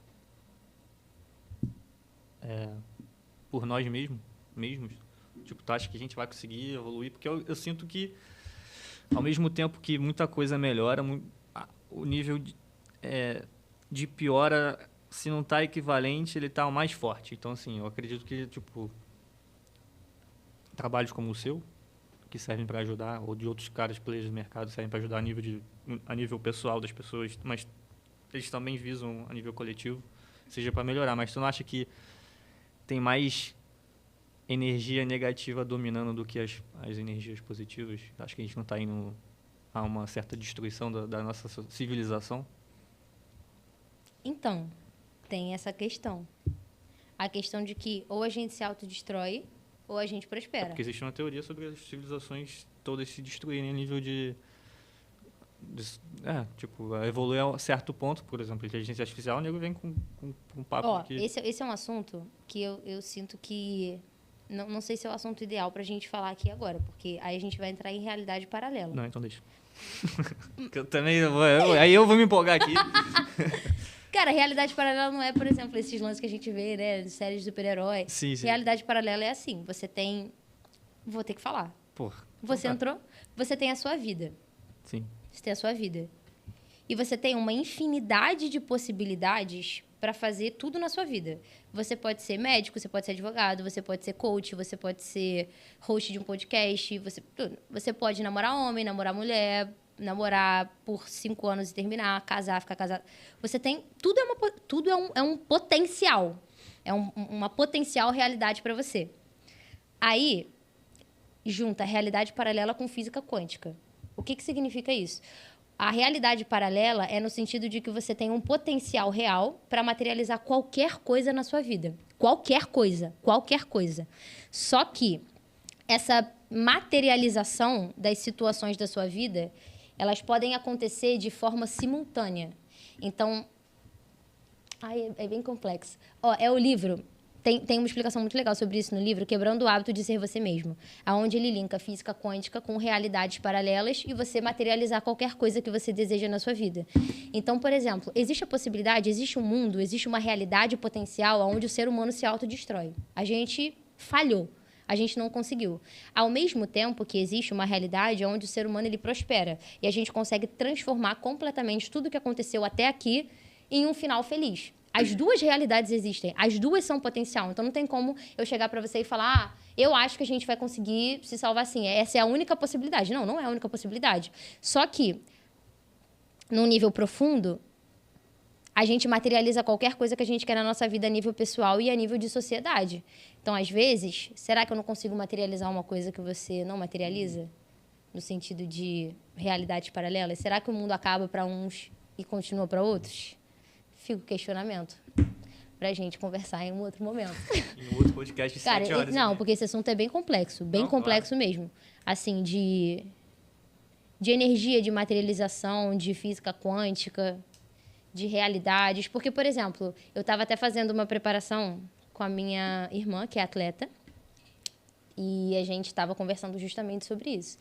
Por nós mesmos? Tipo, tu acha que a gente vai conseguir evoluir? Porque eu sinto que, ao mesmo tempo que muita coisa melhora, o nível de piora... Se não está equivalente, ele está mais forte. Então, assim, eu acredito que, tipo, trabalhos como o seu, que servem para ajudar, ou de outros caras, players do mercado, servem para ajudar a nível pessoal das pessoas, mas eles também visam a nível coletivo, seja para melhorar. Mas tu não acha que tem mais energia negativa dominando do que as energias positivas? Acho que a gente não está indo a uma certa destruição da nossa civilização? Então... tem essa questão. A questão de que ou a gente se autodestrói ou a gente prospera. Porque existe uma teoria sobre as civilizações todas se destruírem a nível tipo, evoluir a certo ponto, por exemplo, a inteligência artificial, o nego vem com um papo que... Esse é um assunto que eu sinto que... Não sei se é o assunto ideal pra gente falar aqui agora, porque aí a gente vai entrar em realidade paralela. Não, então deixa. Eu também aí eu vou me empolgar aqui. Cara, realidade paralela não é, por exemplo, esses lances que a gente vê, né? De séries de super-herói. Sim. Realidade paralela é assim. Você tem... Vou ter que falar. Porra. Você entrou, você tem a sua vida. Sim. Você tem a sua vida. E você tem uma infinidade de possibilidades para fazer tudo na sua vida. Você pode ser médico, você pode ser advogado, você pode ser coach, você pode ser host de um podcast, você pode namorar homem, namorar mulher, namorar por 5 anos e terminar, casar, ficar casado. Você tem... Tudo é um potencial. É uma potencial realidade para você. Aí, junta a realidade paralela com física quântica. O que significa isso? A realidade paralela é no sentido de que você tem um potencial real para materializar qualquer coisa na sua vida. Qualquer coisa. Qualquer coisa. Só que essa materialização das situações da sua vida, elas podem acontecer de forma simultânea. Então, é bem complexo. É o livro... Tem uma explicação muito legal sobre isso no livro, Quebrando o Hábito de Ser Você Mesmo, onde ele linka física quântica com realidades paralelas e você materializar qualquer coisa que você deseja na sua vida. Então, por exemplo, existe a possibilidade, existe um mundo, existe uma realidade potencial onde o ser humano se autodestrói. A gente falhou, a gente não conseguiu. Ao mesmo tempo que existe uma realidade onde o ser humano ele prospera e a gente consegue transformar completamente tudo o que aconteceu até aqui em um final feliz. As duas realidades existem. As duas são potencial. Então, não tem como eu chegar para você e falar, eu acho que a gente vai conseguir se salvar assim. Essa é a única possibilidade. Não, não é a única possibilidade. Só que, num nível profundo, a gente materializa qualquer coisa que a gente quer na nossa vida a nível pessoal e a nível de sociedade. Então, às vezes, será que eu não consigo materializar uma coisa que você não materializa? No sentido de realidades paralelas? Será que o mundo acaba para uns e continua para outros? Fica o questionamento pra gente conversar em um outro momento. Em um outro podcast de 7 horas. Não, porque esse assunto é bem complexo. Bem complexo mesmo. Assim, de energia, de materialização, de física quântica, de realidades. Porque, por exemplo, eu estava até fazendo uma preparação com a minha irmã, que é atleta, e a gente estava conversando justamente sobre isso.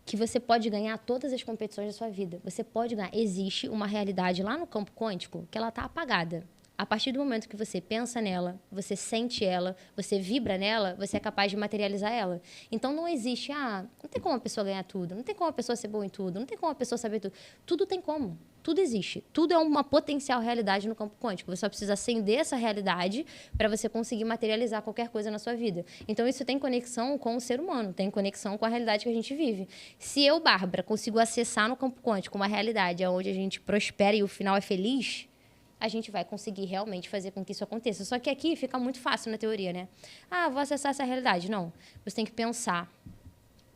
Que você pode ganhar todas as competições da sua vida. Você pode ganhar. Existe uma realidade lá no campo quântico que ela está apagada. A partir do momento que você pensa nela, você sente ela, você vibra nela, você é capaz de materializar ela. Então, não existe, não tem como a pessoa ganhar tudo, não tem como a pessoa ser boa em tudo, não tem como a pessoa saber tudo. Tudo tem como. Tudo existe. Tudo é uma potencial realidade no campo quântico. Você só precisa acender essa realidade para você conseguir materializar qualquer coisa na sua vida. Então, isso tem conexão com o ser humano, tem conexão com a realidade que a gente vive. Se eu, Bárbara, consigo acessar no campo quântico uma realidade onde a gente prospera e o final é feliz, a gente vai conseguir realmente fazer com que isso aconteça. Só que aqui fica muito fácil na teoria, né? Vou acessar essa realidade. Não. Você tem que pensar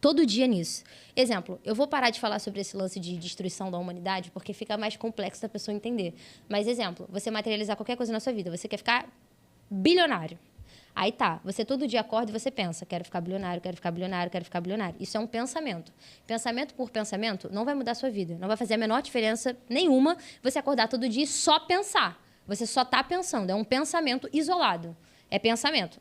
todo dia nisso. Exemplo, eu vou parar de falar sobre esse lance de destruição da humanidade, porque fica mais complexo da pessoa entender. Mas, exemplo, você materializar qualquer coisa na sua vida. Você quer ficar bilionário. Aí tá, você todo dia acorda e você pensa, quero ficar bilionário, quero ficar bilionário, quero ficar bilionário. Isso é um pensamento. Pensamento por pensamento não vai mudar a sua vida. Não vai fazer a menor diferença nenhuma você acordar todo dia e só pensar. Você só está pensando. É um pensamento isolado. É pensamento.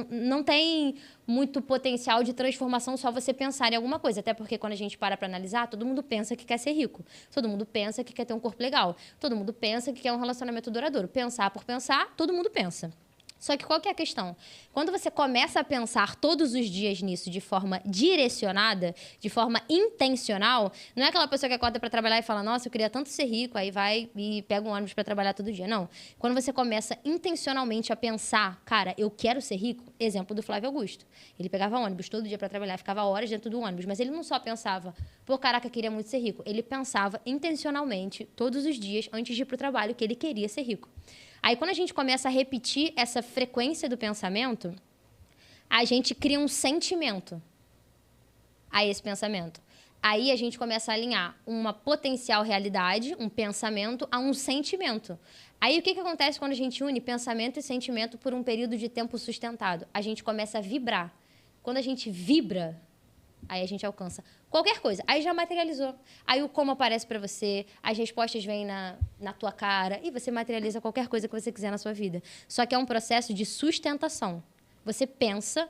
Não tem muito potencial de transformação só você pensar em alguma coisa. Até porque quando a gente para analisar, todo mundo pensa que quer ser rico. Todo mundo pensa que quer ter um corpo legal. Todo mundo pensa que quer um relacionamento duradouro. Pensar por pensar, todo mundo pensa. Só que qual que é a questão? Quando você começa a pensar todos os dias nisso de forma direcionada, de forma intencional, não é aquela pessoa que acorda para trabalhar e fala, nossa, eu queria tanto ser rico, aí vai e pega um ônibus para trabalhar todo dia. Não. Quando você começa intencionalmente a pensar, cara, eu quero ser rico, exemplo do Flávio Augusto. Ele pegava ônibus todo dia para trabalhar, ficava horas dentro do ônibus, mas ele não só pensava, pô, caraca, eu queria muito ser rico. Ele pensava intencionalmente, todos os dias, antes de ir para o trabalho, que ele queria ser rico. Aí, quando a gente começa a repetir essa frequência do pensamento, a gente cria um sentimento a esse pensamento. Aí, a gente começa a alinhar uma potencial realidade, um pensamento, a um sentimento. Aí, o que acontece quando a gente une pensamento e sentimento por um período de tempo sustentado? A gente começa a vibrar. Quando a gente vibra, aí a gente alcança qualquer coisa. Aí já materializou. Aí o como aparece para você, as respostas vêm na tua cara e você materializa qualquer coisa que você quiser na sua vida. Só que é um processo de sustentação. Você pensa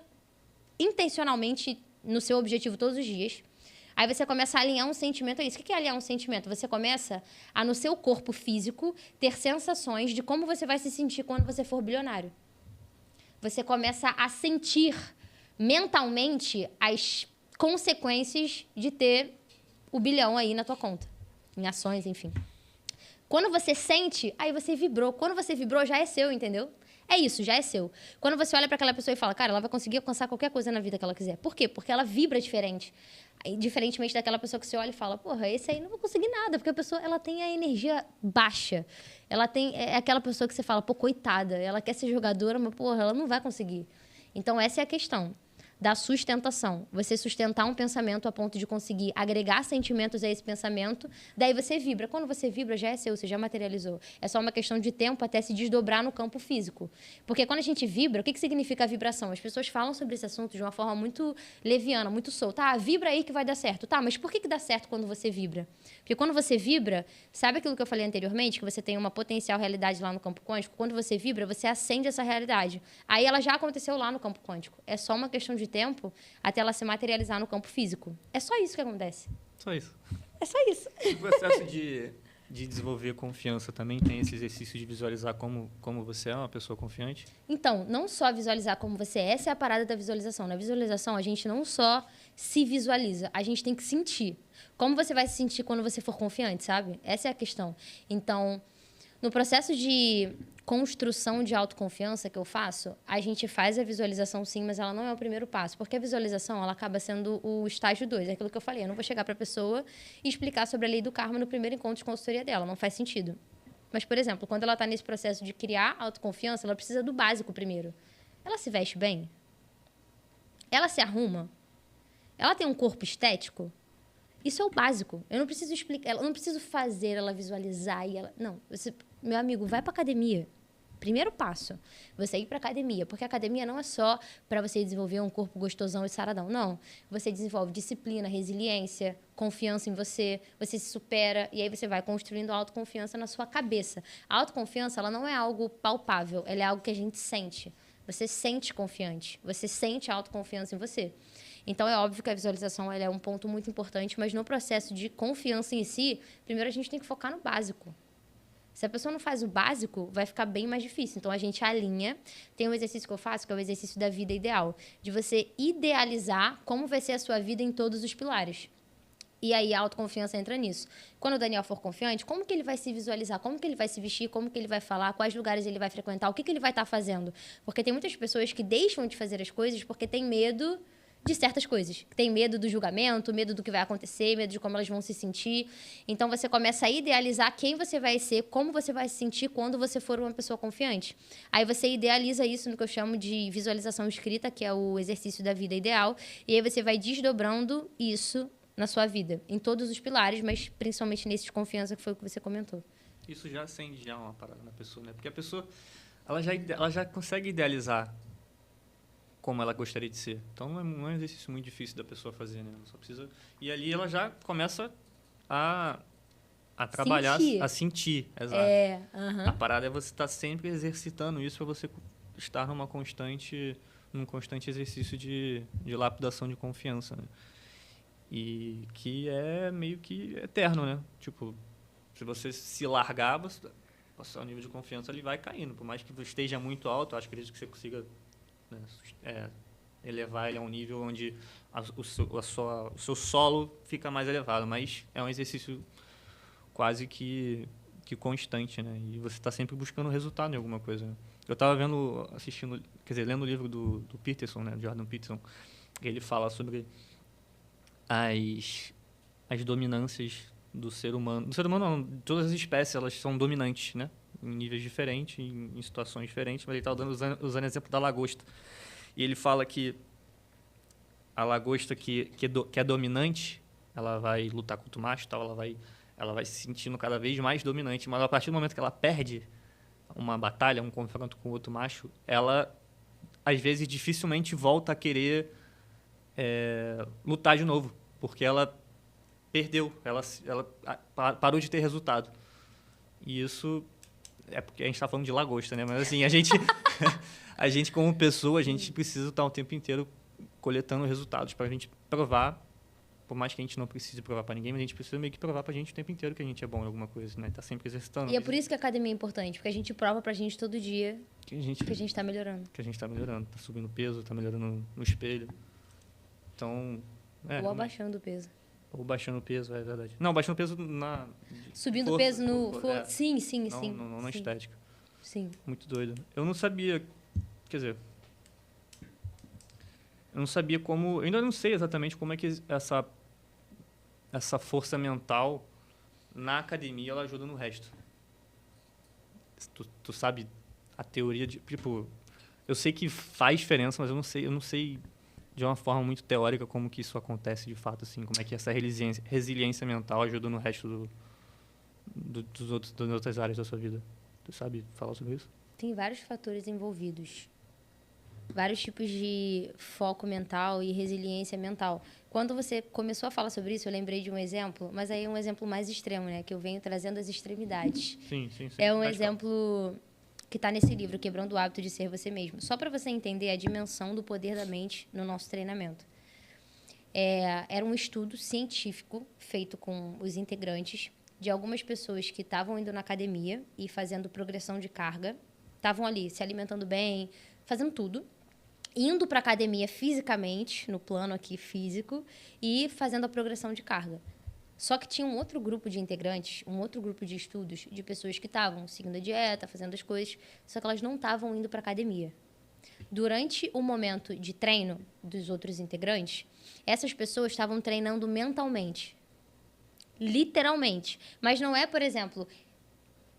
intencionalmente no seu objetivo todos os dias. Aí você começa a alinhar um sentimento a isso. O que é alinhar um sentimento? Você começa a, no seu corpo físico, ter sensações de como você vai se sentir quando você for bilionário. Você começa a sentir mentalmente as consequências de ter o bilhão aí na tua conta, em ações, enfim. Quando você sente, aí você vibrou. Quando você vibrou, já é seu, entendeu? É isso, já é seu. Quando você olha para aquela pessoa e fala, cara, ela vai conseguir alcançar qualquer coisa na vida que ela quiser. Por quê? Porque ela vibra diferente. Diferentemente daquela pessoa que você olha e fala, porra, esse aí não vai conseguir nada, porque a pessoa, ela tem a energia baixa. Ela tem, é aquela pessoa que você fala, pô, coitada, ela quer ser jogadora, mas, porra, ela não vai conseguir. Então, essa é a questão da sustentação. Você sustentar um pensamento a ponto de conseguir agregar sentimentos a esse pensamento, daí você vibra. Quando você vibra, já é seu, você já materializou. É só uma questão de tempo até se desdobrar no campo físico. Porque quando a gente vibra, o que significa a vibração? As pessoas falam sobre esse assunto de uma forma muito leviana, muito solta. Vibra aí que vai dar certo. Tá, mas por que dá certo quando você vibra? Porque quando você vibra, sabe aquilo que eu falei anteriormente, que você tem uma potencial realidade lá no campo quântico? Quando você vibra, você acende essa realidade. Aí ela já aconteceu lá no campo quântico. É só uma questão de tempo até ela se materializar no campo físico. É só isso que acontece. Só isso. É só isso. O processo de desenvolver confiança também tem esse exercício de visualizar como você é uma pessoa confiante? Então, não só visualizar como você é, essa é a parada da visualização. Na visualização, a gente não só se visualiza, a gente tem que sentir. Como você vai se sentir quando você for confiante, sabe? Essa é a questão. Então, No processo de construção de autoconfiança que eu faço, a gente faz a visualização sim, mas ela não é o primeiro passo. Porque a visualização, ela acaba sendo o estágio 2. É aquilo que eu falei. Eu não vou chegar para a pessoa e explicar sobre a lei do karma no primeiro encontro de consultoria dela. Não faz sentido. Mas, por exemplo, quando ela está nesse processo de criar autoconfiança, ela precisa do básico primeiro. Ela se veste bem? Ela se arruma? Ela tem um corpo estético? Isso é o básico. Eu não preciso explicar, eu não preciso fazer ela visualizar e ela... Não, meu amigo, vai para academia. Primeiro passo, você ir para academia, porque a academia não é só para você desenvolver um corpo gostosão e saradão, não. Você desenvolve disciplina, resiliência, confiança em você, você se supera e aí você vai construindo autoconfiança na sua cabeça. A autoconfiança, ela não é algo palpável, ela é algo que a gente sente. Você sente confiante, você sente a autoconfiança em você. Então, é óbvio que a visualização ela é um ponto muito importante, mas no processo de confiança em si, primeiro a gente tem que focar no básico. Se a pessoa não faz o básico, vai ficar bem mais difícil. Então, a gente alinha. Tem um exercício que eu faço, que é o exercício da vida ideal. De você idealizar como vai ser a sua vida em todos os pilares. E aí, a autoconfiança entra nisso. Quando o Daniel for confiante, como que ele vai se visualizar? Como que ele vai se vestir? Como que ele vai falar? Quais lugares ele vai frequentar? O que ele vai estar fazendo? Porque tem muitas pessoas que deixam de fazer as coisas porque têm medo de certas coisas. Tem medo do julgamento, medo do que vai acontecer, medo de como elas vão se sentir. Então, você começa a idealizar quem você vai ser, como você vai se sentir quando você for uma pessoa confiante. Aí, você idealiza isso no que eu chamo de visualização escrita, que é o exercício da vida ideal. E aí, você vai desdobrando isso na sua vida, em todos os pilares, mas principalmente nesse de confiança, que foi o que você comentou. Isso já acende já uma parada na pessoa, né? Porque a pessoa, ela já consegue idealizar como ela gostaria de ser. Então, não é um exercício muito difícil da pessoa fazer, né? Ela só precisa... E ali ela já começa a trabalhar, a sentir. Exato. A parada é você estar sempre exercitando isso para você estar num constante exercício de lapidação de confiança, né? E que é meio que eterno, né? Tipo, se você se largar, o seu nível de confiança ele vai caindo. Por mais que esteja muito alto, acho que acredito que você consiga, né, elevar ele a um nível onde o seu solo fica mais elevado. Mas é um exercício quase que constante, né? E você está sempre buscando resultado em alguma coisa, né? Eu estava lendo o livro do Peterson, né? Jordan Peterson, que ele fala sobre as dominâncias do ser humano. Do ser humano não, todas as espécies elas são dominantes, né? Em níveis diferentes, em situações diferentes, mas ele está usando o exemplo da lagosta. E ele fala que a lagosta que é dominante, ela vai lutar contra o macho, tal, ela vai se sentindo cada vez mais dominante, mas a partir do momento que ela perde uma batalha, um confronto com outro macho, ela, às vezes, dificilmente volta a querer lutar de novo, porque ela perdeu, ela parou de ter resultado. E isso é porque a gente está falando de lagosta, né? Mas assim, a gente como pessoa, a gente precisa estar o tempo inteiro coletando resultados para a gente provar, por mais que a gente não precise provar para ninguém, mas a gente precisa meio que provar para a gente o tempo inteiro que a gente é bom em alguma coisa, né? Tá sempre exercitando. E é por isso que a academia é importante, porque a gente prova pra gente todo dia que a gente tá melhorando. Que a gente tá melhorando, tá subindo peso, tá melhorando no espelho. Então, ou abaixando o peso. Ou baixando o peso, é verdade. Não, baixando o peso subindo o peso no... Sim. Não na estética. Sim. Muito doido. Eu não sabia... Quer dizer... Eu não sabia como... Eu ainda não sei exatamente como é que essa força mental na academia ela ajuda no resto. Tu sabe a teoria de... Tipo, eu sei que faz diferença, mas eu não sei de uma forma muito teórica como que isso acontece de fato, assim, como é que essa resiliência mental ajuda no resto das outras áreas da sua vida. Tu sabe falar sobre isso? Tem vários fatores envolvidos. Vários tipos de foco mental e resiliência mental. Quando você começou a falar sobre isso, eu lembrei de um exemplo, mas aí é um exemplo mais extremo, né? Que eu venho trazendo as extremidades. Sim. É um exemplo que está nesse livro, Quebrando o Hábito de Ser Você Mesmo. Só para você entender a dimensão do poder da mente no nosso treinamento. Era um estudo científico feito com os integrantes de algumas pessoas que estavam indo na academia e fazendo progressão de carga. Estavam ali se alimentando bem, fazendo tudo. Indo para a academia fisicamente, no plano aqui físico, e fazendo a progressão de carga. Só que tinha um outro grupo de integrantes, um outro grupo de estudos, de pessoas que estavam seguindo a dieta, fazendo as coisas, só que elas não estavam indo para academia. Durante o momento de treino dos outros integrantes, essas pessoas estavam treinando mentalmente. Literalmente. Mas não é, por exemplo,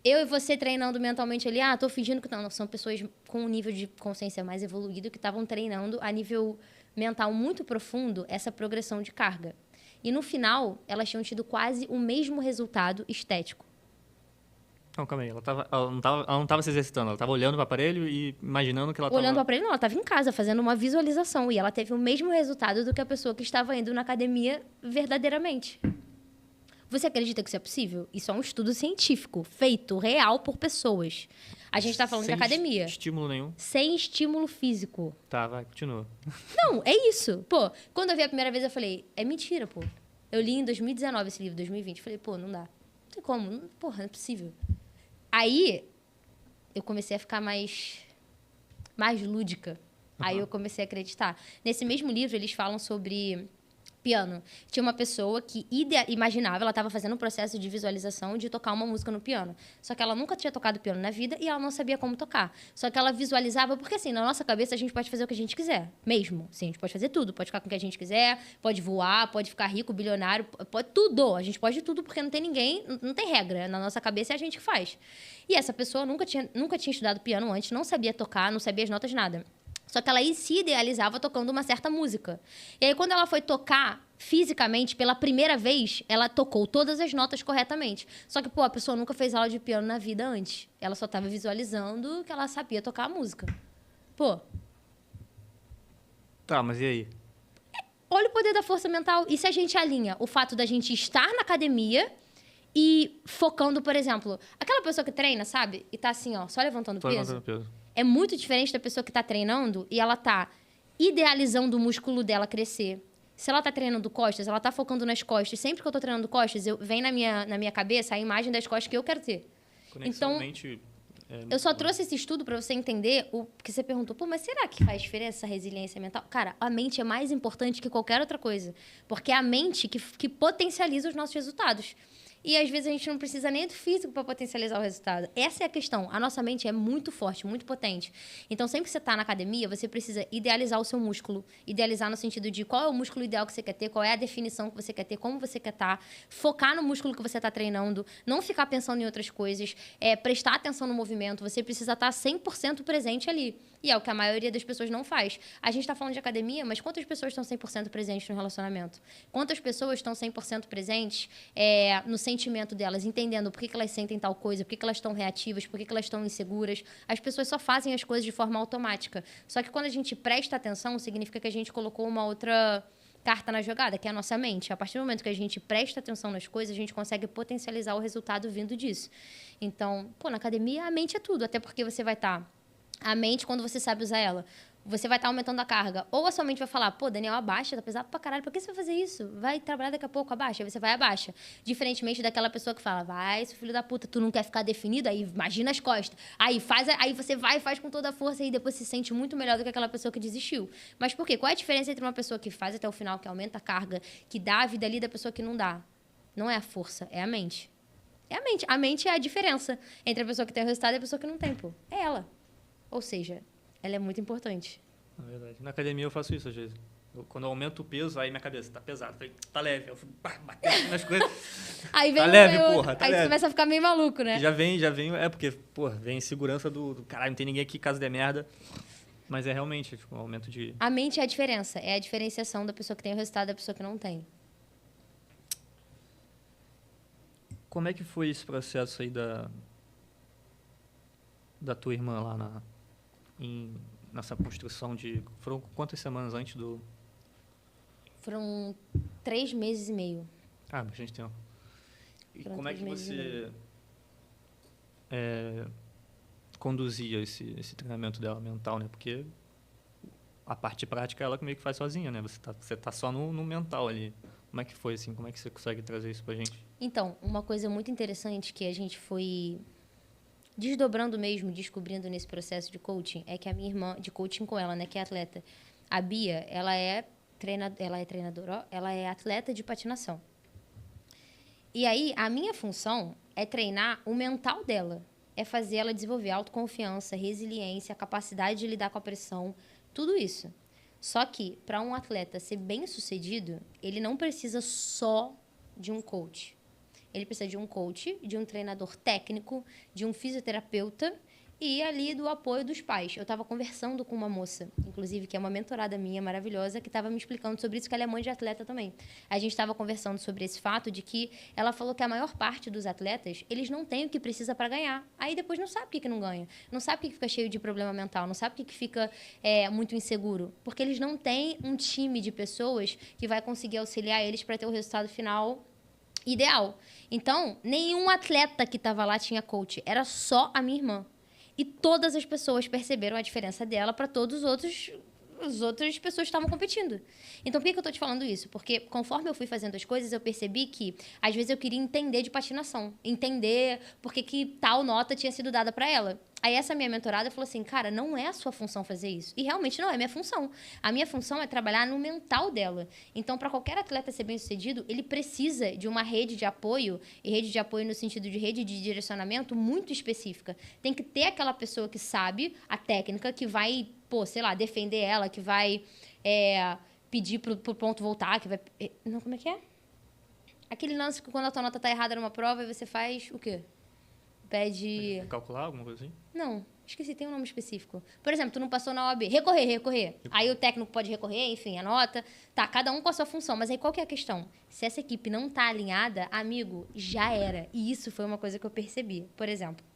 eu e você treinando mentalmente ali, tô fingindo que não. São pessoas com um nível de consciência mais evoluído que estavam treinando a nível mental muito profundo essa progressão de carga. E no final, elas tinham tido quase o mesmo resultado estético. Não, calma aí. Ela não tava se exercitando, ela tava olhando para o aparelho e imaginando que ela Olhando para o tava... aparelho, não, ela estava em casa fazendo uma visualização e ela teve o mesmo resultado do que a pessoa que estava indo na academia verdadeiramente. Você acredita que isso é possível? Isso é um estudo científico, feito, real, por pessoas. A gente está falando de academia. Sem estímulo nenhum. Sem estímulo físico. Tá, vai, continua. Não, é isso. Pô, quando eu vi a primeira vez, eu falei, é mentira, pô. Eu li em 2019 esse livro, 2020. Falei, pô, não dá. Não tem como. Porra, não é possível. Aí, eu comecei a ficar mais lúdica. Aí eu comecei a acreditar. Nesse mesmo livro, eles falam sobre piano. Tinha uma pessoa que imaginava, ela estava fazendo um processo de visualização de tocar uma música no piano. Só que ela nunca tinha tocado piano na vida e ela não sabia como tocar. Só que ela visualizava, porque assim, na nossa cabeça a gente pode fazer o que a gente quiser, mesmo. Sim, a gente pode fazer tudo, pode ficar com o que a gente quiser, pode voar, pode ficar rico, bilionário, pode tudo. A gente pode tudo porque não tem ninguém, não tem regra. Na nossa cabeça é a gente que faz. E essa pessoa nunca tinha estudado piano antes, não sabia tocar, não sabia as notas, nada. Só que ela se idealizava tocando uma certa música. E aí, quando ela foi tocar fisicamente, pela primeira vez, ela tocou todas as notas corretamente. Só que, pô, a pessoa nunca fez aula de piano na vida antes. Ela só estava visualizando que ela sabia tocar a música. Pô. Tá, mas e aí? Olha o poder da força mental. E se a gente alinha o fato da gente estar na academia e focando, por exemplo, aquela pessoa que treina, sabe? E tá assim, ó, só levantando peso. É muito diferente da pessoa que está treinando e ela está idealizando o músculo dela crescer. Se ela está treinando costas, ela está focando nas costas. Sempre que eu estou treinando costas, vem na minha cabeça a imagem das costas que eu quero ter. Então, eu só trouxe esse estudo para você entender o que você perguntou. Pô, mas será que faz diferença essa resiliência mental? Cara, a mente é mais importante que qualquer outra coisa. Porque é a mente que potencializa os nossos resultados. E, às vezes, a gente não precisa nem do físico para potencializar o resultado. Essa é a questão. A nossa mente é muito forte, muito potente. Então, sempre que você está na academia, você precisa idealizar o seu músculo. Idealizar no sentido de qual é o músculo ideal que você quer ter, qual é a definição que você quer ter, como você quer estar. Focar no músculo que você está treinando. Não ficar pensando em outras coisas. Prestar atenção no movimento. Você precisa estar 100% presente ali. E é o que a maioria das pessoas não faz. A gente está falando de academia, mas quantas pessoas estão 100% presentes no relacionamento? Quantas pessoas estão 100% presentes no sentimento delas, entendendo por que elas sentem tal coisa, por que elas estão reativas, por que elas estão inseguras? As pessoas só fazem as coisas de forma automática. Só que quando a gente presta atenção, significa que a gente colocou uma outra carta na jogada, que é a nossa mente. A partir do momento que a gente presta atenção nas coisas, a gente consegue potencializar o resultado vindo disso. Então, na academia, a mente é tudo, até porque você vai estar... A mente, quando você sabe usar ela, você vai estar aumentando a carga. Ou a sua mente vai falar, pô, Daniel, abaixa, tá pesado pra caralho. Por que você vai fazer isso? Vai trabalhar daqui a pouco, abaixa. Aí você vai, abaixa. Diferentemente daquela pessoa que fala, vai, seu filho da puta, tu não quer ficar definido? Aí imagina as costas. Aí você vai e faz com toda a força e depois se sente muito melhor do que aquela pessoa que desistiu. Mas por quê? Qual é a diferença entre uma pessoa que faz até o final, que aumenta a carga, que dá a vida ali, da pessoa que não dá? Não é a força, é a mente. É a mente. A mente é a diferença entre a pessoa que tem o resultado e a pessoa que não tem, pô. É ela. Ou seja, ela é muito importante. Na verdade. Na academia eu faço isso às vezes. Quando eu aumento o peso, aí minha cabeça tá pesada. Falei, tá leve. Eu fui batendo nas coisas. Aí vem tá leve, porra. Tá aí leve. você começa a ficar meio maluco, né? Já vem. Porque, porra, vem segurança do caralho, não tem ninguém aqui caso der merda. Mas é realmente um aumento de... A mente é a diferença. É a diferenciação da pessoa que tem o resultado da pessoa que não tem. Como é que foi esse processo aí da tua irmã lá nessa construção de... Foram quantas semanas antes do... Foram 3 meses e meio. Ah, bastante tempo. E Foram como é que 3 meses e você conduzia esse treinamento dela mental, né? Porque a parte prática ela meio que faz sozinha, né? Você tá só no mental ali. Como é que foi, assim? Como é que você consegue trazer isso pra gente? Então, uma coisa muito interessante que a gente foi desdobrando mesmo, descobrindo nesse processo de coaching, é que a minha irmã, de coaching com ela, né, que é atleta, a Bia, ela é treinadora, ela é atleta de patinação. E aí, a minha função é treinar o mental dela. É fazer ela desenvolver autoconfiança, resiliência, capacidade de lidar com a pressão, tudo isso. Só que, para um atleta ser bem-sucedido, ele não precisa só de um coach. Ele precisa de um coach, de um treinador técnico, de um fisioterapeuta e ali do apoio dos pais. Eu estava conversando com uma moça, inclusive, que é uma mentorada minha maravilhosa, que estava me explicando sobre isso, que ela é mãe de atleta também. A gente estava conversando sobre esse fato de que ela falou que a maior parte dos atletas, eles não têm o que precisa para ganhar. Aí depois não sabe o que não ganha. Não sabe o que fica cheio de problema mental, não sabe o que fica muito inseguro. Porque eles não têm um time de pessoas que vai conseguir auxiliar eles para ter o resultado final ideal. Então, nenhum atleta que estava lá tinha coach. Era só a minha irmã. E todas as pessoas perceberam a diferença dela para todos os outros. As outras pessoas estavam competindo. Então, por que eu estou te falando isso? Porque conforme eu fui fazendo as coisas, eu percebi que, às vezes, eu queria entender de patinação. Entender por que tal nota tinha sido dada para ela. Aí, essa minha mentorada falou assim, cara, não é a sua função fazer isso. E, realmente, não é minha função. A minha função é trabalhar no mental dela. Então, para qualquer atleta ser bem-sucedido, ele precisa de uma rede de apoio, e rede de apoio no sentido de rede de direcionamento muito específica. Tem que ter aquela pessoa que sabe a técnica, que vai, defender ela, que vai pedir pro ponto voltar, que vai... Não, como é que é? Aquele lance que quando a tua nota tá errada numa prova, você faz o quê? Pede... Calcular alguma coisa assim? Não, esqueci, tem um nome específico. Por exemplo, tu não passou na OAB. Recorrer. Aí o técnico pode recorrer, enfim, a nota. Tá, cada um com a sua função. Mas aí qual que é a questão? Se essa equipe não tá alinhada, amigo, já era. E isso foi uma coisa que eu percebi. Por exemplo,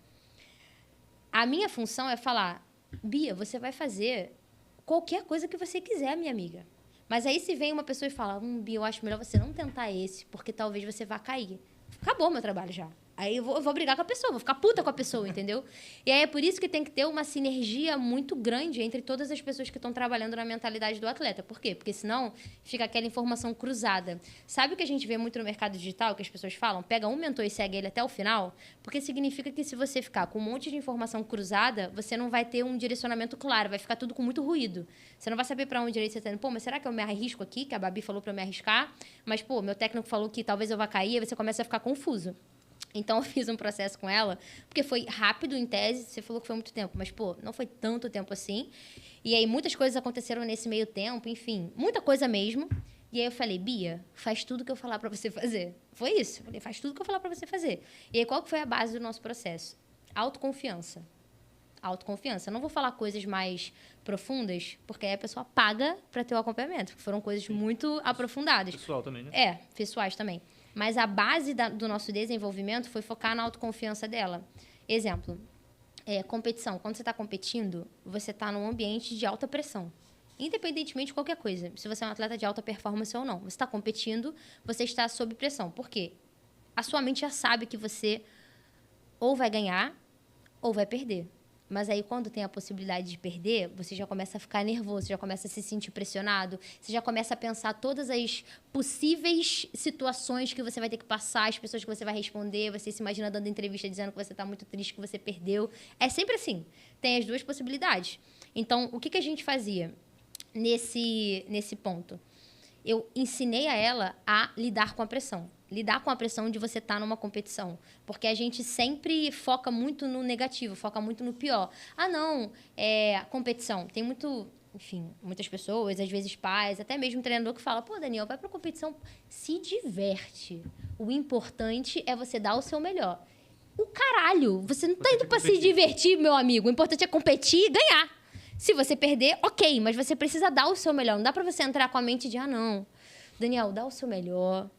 a minha função é falar, Bia, você vai fazer qualquer coisa que você quiser, minha amiga. Mas aí se vem uma pessoa e fala, Bia, eu acho melhor você não tentar esse, porque talvez você vá cair. Acabou meu trabalho já. Aí eu vou brigar com a pessoa, vou ficar puta com a pessoa, entendeu? E aí é por isso que tem que ter uma sinergia muito grande entre todas as pessoas que estão trabalhando na mentalidade do atleta. Por quê? Porque senão fica aquela informação cruzada. Sabe o que a gente vê muito no mercado digital, que as pessoas falam? Pega um mentor e segue ele até o final, porque significa que se você ficar com um monte de informação cruzada, você não vai ter um direcionamento claro, vai ficar tudo com muito ruído. Você não vai saber para onde direito você está indo. Pô, mas será que eu me arrisco aqui? Que a Babi falou para eu me arriscar, mas, pô, meu técnico falou que talvez eu vá cair, aí você começa a ficar confuso. Então, eu fiz um processo com ela, porque foi rápido em tese, você falou que foi muito tempo, mas, pô, não foi tanto tempo assim. E aí, muitas coisas aconteceram nesse meio tempo, enfim, muita coisa mesmo. E aí, eu falei, Bia, faz tudo que eu falar pra você fazer. Foi isso. Eu falei, faz tudo que eu falar pra você fazer. E aí, qual que foi a base do nosso processo? Autoconfiança. Autoconfiança. Eu não vou falar coisas mais profundas, porque aí a pessoa paga pra ter o acompanhamento, porque foram coisas muito aprofundadas. Pessoal também, né? Pessoais também. Mas a base do nosso desenvolvimento foi focar na autoconfiança dela. Exemplo, competição. Quando você está competindo, você está num ambiente de alta pressão. Independentemente de qualquer coisa. Se você é um atleta de alta performance ou não. Você está competindo, você está sob pressão. Por quê? A sua mente já sabe que você ou vai ganhar ou vai perder. Mas aí, quando tem a possibilidade de perder, você já começa a ficar nervoso, já começa a se sentir pressionado, você já começa a pensar todas as possíveis situações que você vai ter que passar, as pessoas que você vai responder, você se imagina dando entrevista dizendo que você está muito triste, que você perdeu. É sempre assim. Tem as duas possibilidades. Então, o que a gente fazia nesse ponto? Eu ensinei a ela a lidar com a pressão. Lidar com a pressão de você estar numa competição. Porque a gente sempre foca muito no negativo, foca muito no pior. Ah, não, competição. Tem muitas pessoas, às vezes pais, até mesmo treinador que fala, pô, Daniel, vai pra competição, se diverte. O importante é você dar o seu melhor. O caralho, você não tá indo pra se divertir, meu amigo. O importante é competir e ganhar. Se você perder, ok, mas você precisa dar o seu melhor. Não dá pra você entrar com a mente de, não, Daniel, dá o seu melhor.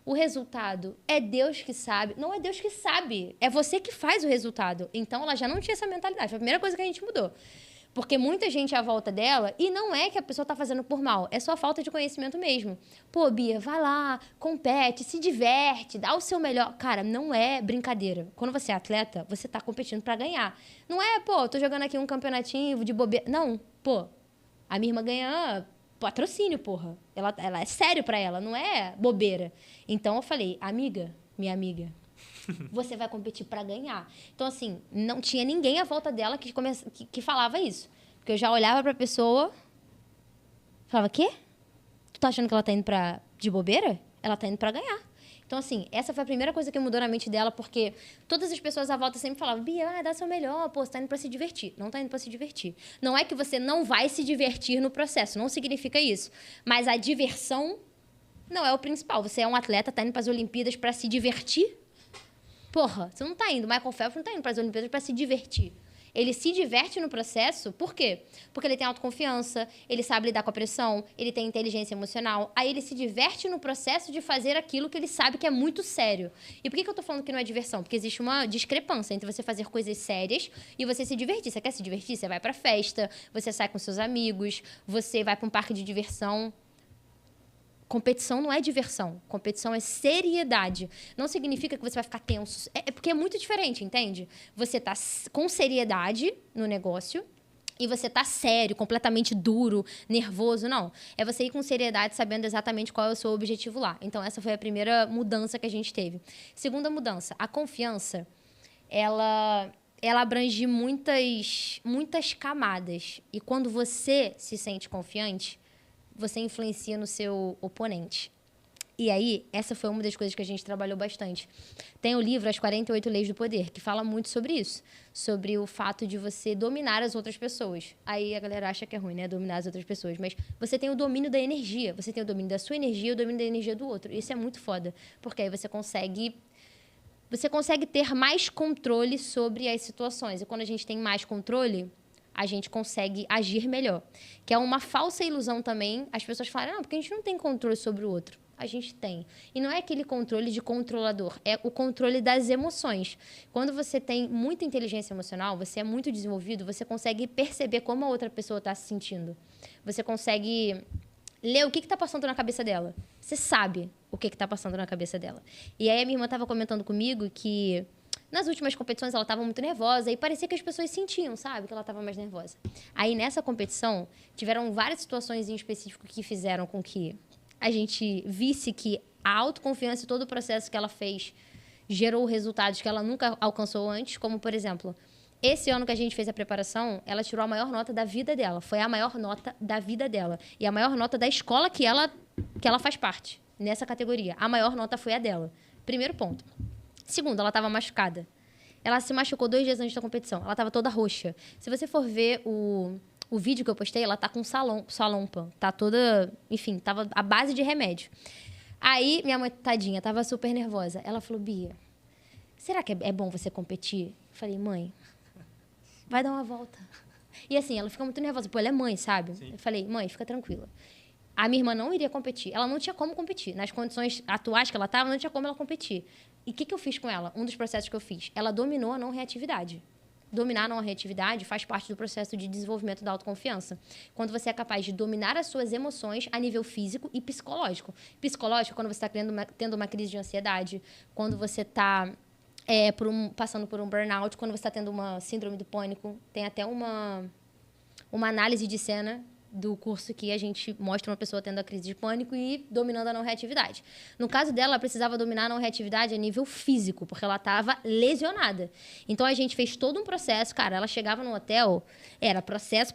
O resultado é Deus que sabe. Não é Deus que sabe. É você que faz o resultado. Então, ela já não tinha essa mentalidade. Foi a primeira coisa que a gente mudou. Porque muita gente à volta dela, e não é que a pessoa está fazendo por mal, é só falta de conhecimento mesmo. Pô, Bia, vai lá, compete, se diverte, dá o seu melhor. Cara, não é brincadeira. Quando você é atleta, você está competindo para ganhar. Não é, pô, tô jogando aqui um campeonatinho de bobeira. Não, pô, a minha irmã ganha patrocínio, porra. Ela é sério pra ela, não é bobeira. Então, eu falei, amiga, minha amiga, você vai competir pra ganhar. Então, assim, não tinha ninguém à volta dela que falava isso. Porque eu já olhava pra pessoa, falava, quê? Tu tá achando que ela tá indo de bobeira? Ela tá indo pra ganhar. Então, assim, essa foi a primeira coisa que mudou na mente dela, porque todas as pessoas à volta sempre falavam, Bia, dá seu melhor, pô, você tá indo pra se divertir. Não tá indo pra se divertir. Não é que você não vai se divertir no processo, não significa isso. Mas a diversão não é o principal. Você é um atleta, tá indo pras Olimpíadas pra se divertir? Porra, você não tá indo. Michael Phelps não tá indo pras Olimpíadas pra se divertir. Ele se diverte no processo, por quê? Porque ele tem autoconfiança, ele sabe lidar com a pressão, ele tem inteligência emocional. Aí ele se diverte no processo de fazer aquilo que ele sabe que é muito sério. E por que eu tô falando que não é diversão? Porque existe uma discrepância entre você fazer coisas sérias e você se divertir. Você quer se divertir? Você vai pra festa, você sai com seus amigos, você vai pra um parque de diversão. Competição não é diversão. Competição é seriedade. Não significa que você vai ficar tenso. É porque é muito diferente, entende? Você tá com seriedade no negócio e você tá sério, completamente duro, nervoso. Não. É você ir com seriedade, sabendo exatamente qual é o seu objetivo lá. Então, essa foi a primeira mudança que a gente teve. Segunda mudança. A confiança, ela abrange muitas camadas. E quando você se sente confiante, você influencia no seu oponente. E aí, essa foi uma das coisas que a gente trabalhou bastante. Tem o livro As 48 Leis do Poder, que fala muito sobre isso. Sobre o fato de você dominar as outras pessoas. Aí a galera acha que é ruim, né? Dominar as outras pessoas. Mas você tem o domínio da energia. Você tem o domínio da sua energia e o domínio da energia do outro. Isso é muito foda. Porque aí você consegue ter mais controle sobre as situações. E quando a gente tem mais controle, a gente consegue agir melhor. Que é uma falsa ilusão também. As pessoas falam, não, porque a gente não tem controle sobre o outro. A gente tem. E não é aquele controle de controlador, é o controle das emoções. Quando você tem muita inteligência emocional, você é muito desenvolvido, você consegue perceber como a outra pessoa está se sentindo. Você consegue ler o que está passando na cabeça dela. Você sabe o que está passando na cabeça dela. E aí a minha irmã estava comentando comigo que nas últimas competições ela estava muito nervosa e parecia que as pessoas sentiam, sabe? Que ela estava mais nervosa. Aí nessa competição, tiveram várias situações em específico que fizeram com que a gente visse que a autoconfiança e todo o processo que ela fez gerou resultados que ela nunca alcançou antes, como, por exemplo, esse ano que a gente fez a preparação, ela tirou a maior nota da vida dela. Foi a maior nota da vida dela. E a maior nota da escola que ela faz parte, nessa categoria. A maior nota foi a dela. Primeiro ponto. Segundo, ela estava machucada. Ela se machucou 2 dias antes da competição. Ela estava toda roxa. Se você for ver o vídeo que eu postei, ela tá com salompa. Tá toda... Enfim, tava à base de remédio. Aí, minha mãe, tadinha, tava super nervosa. Ela falou, Bia, será que é bom você competir? Eu falei, mãe, vai dar uma volta. E assim, ela fica muito nervosa. Pô, ela é mãe, sabe? Sim. Eu falei, mãe, fica tranquila. A minha irmã não iria competir. Ela não tinha como competir. Nas condições atuais que ela estava, não tinha como ela competir. E o que eu fiz com ela? Um dos processos que eu fiz. Ela dominou a não reatividade. Dominar a não reatividade faz parte do processo de desenvolvimento da autoconfiança. Quando você é capaz de dominar as suas emoções a nível físico e psicológico. Psicológico, quando você está tendo uma crise de ansiedade, quando você está passando por um burnout, quando você está tendo uma síndrome do pânico. Tem até uma análise de cena do curso que a gente mostra uma pessoa tendo a crise de pânico e dominando a não reatividade. No caso dela, ela precisava dominar a não reatividade a nível físico, porque ela estava lesionada. Então, a gente fez todo um processo. Cara, ela chegava no hotel, era processo.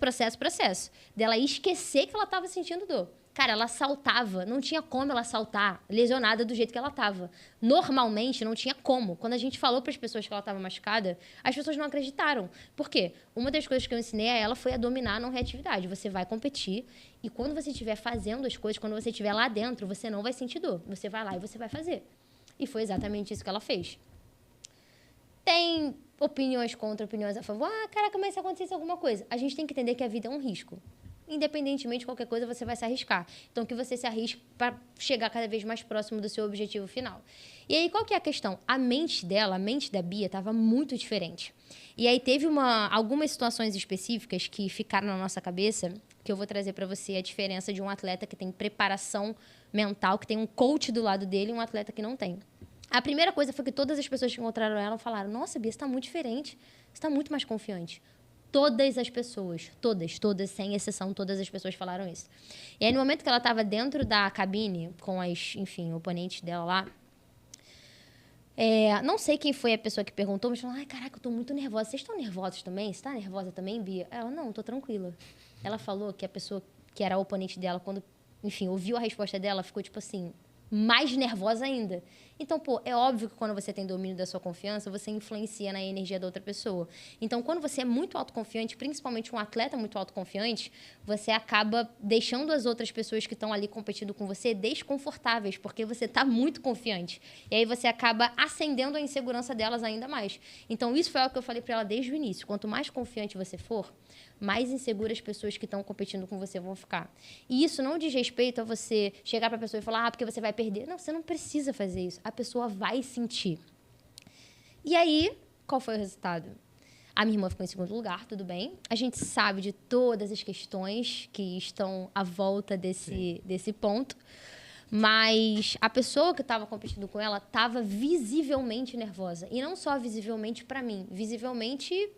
Dela esquecer que ela estava sentindo dor. Cara, ela saltava, não tinha como ela saltar lesionada do jeito que ela estava. Normalmente, não tinha como. Quando a gente falou para as pessoas que ela estava machucada, as pessoas não acreditaram. Por quê? Uma das coisas que eu ensinei a ela foi a dominar a não reatividade. Você vai competir e quando você estiver fazendo as coisas, quando você estiver lá dentro, você não vai sentir dor. Você vai lá e você vai fazer. E foi exatamente isso que ela fez. Tem opiniões contra, opiniões a favor. Ah, caraca, mas se acontecesse alguma coisa. A gente tem que entender que a vida é um risco. Independentemente de qualquer coisa, você vai se arriscar. Então, que você se arrisque para chegar cada vez mais próximo do seu objetivo final. E aí, qual que é a questão? A mente dela, a mente da Bia, estava muito diferente. E aí, teve algumas situações específicas que ficaram na nossa cabeça, que eu vou trazer para você a diferença de um atleta que tem preparação mental, que tem um coach do lado dele, e um atleta que não tem. A primeira coisa foi que todas as pessoas que encontraram ela falaram, nossa, Bia, você está muito diferente, você está muito mais confiante. Todas as pessoas, todas, sem exceção, todas as pessoas falaram isso. E aí, no momento que ela estava dentro da cabine, com as, enfim, oponentes dela lá, não sei quem foi a pessoa que perguntou, mas falou, ai, caraca, eu tô muito nervosa. Vocês estão nervosos também? Você tá nervosa também, Bia? Ela, não, tô tranquila. Ela falou que a pessoa que era a oponente dela, quando, enfim, ouviu a resposta dela, ficou, tipo assim, mais nervosa ainda. Então, pô, é óbvio que quando você tem domínio da sua confiança, você influencia na energia da outra pessoa. Então, quando você é muito autoconfiante, principalmente um atleta muito autoconfiante, você acaba deixando as outras pessoas que estão ali competindo com você desconfortáveis, porque você está muito confiante. E aí você acaba acendendo a insegurança delas ainda mais. Então, isso foi algo que eu falei para ela desde o início. Quanto mais confiante você for, mais inseguras as pessoas que estão competindo com você vão ficar. E isso não diz respeito a você chegar para a pessoa e falar, porque você vai perder. Não, você não precisa fazer isso. A pessoa vai sentir. E aí, qual foi o resultado? A minha irmã ficou em segundo lugar, tudo bem. A gente sabe de todas as questões que estão à volta desse ponto. Mas a pessoa que estava competindo com ela estava visivelmente nervosa. E não só visivelmente para mim, visivelmente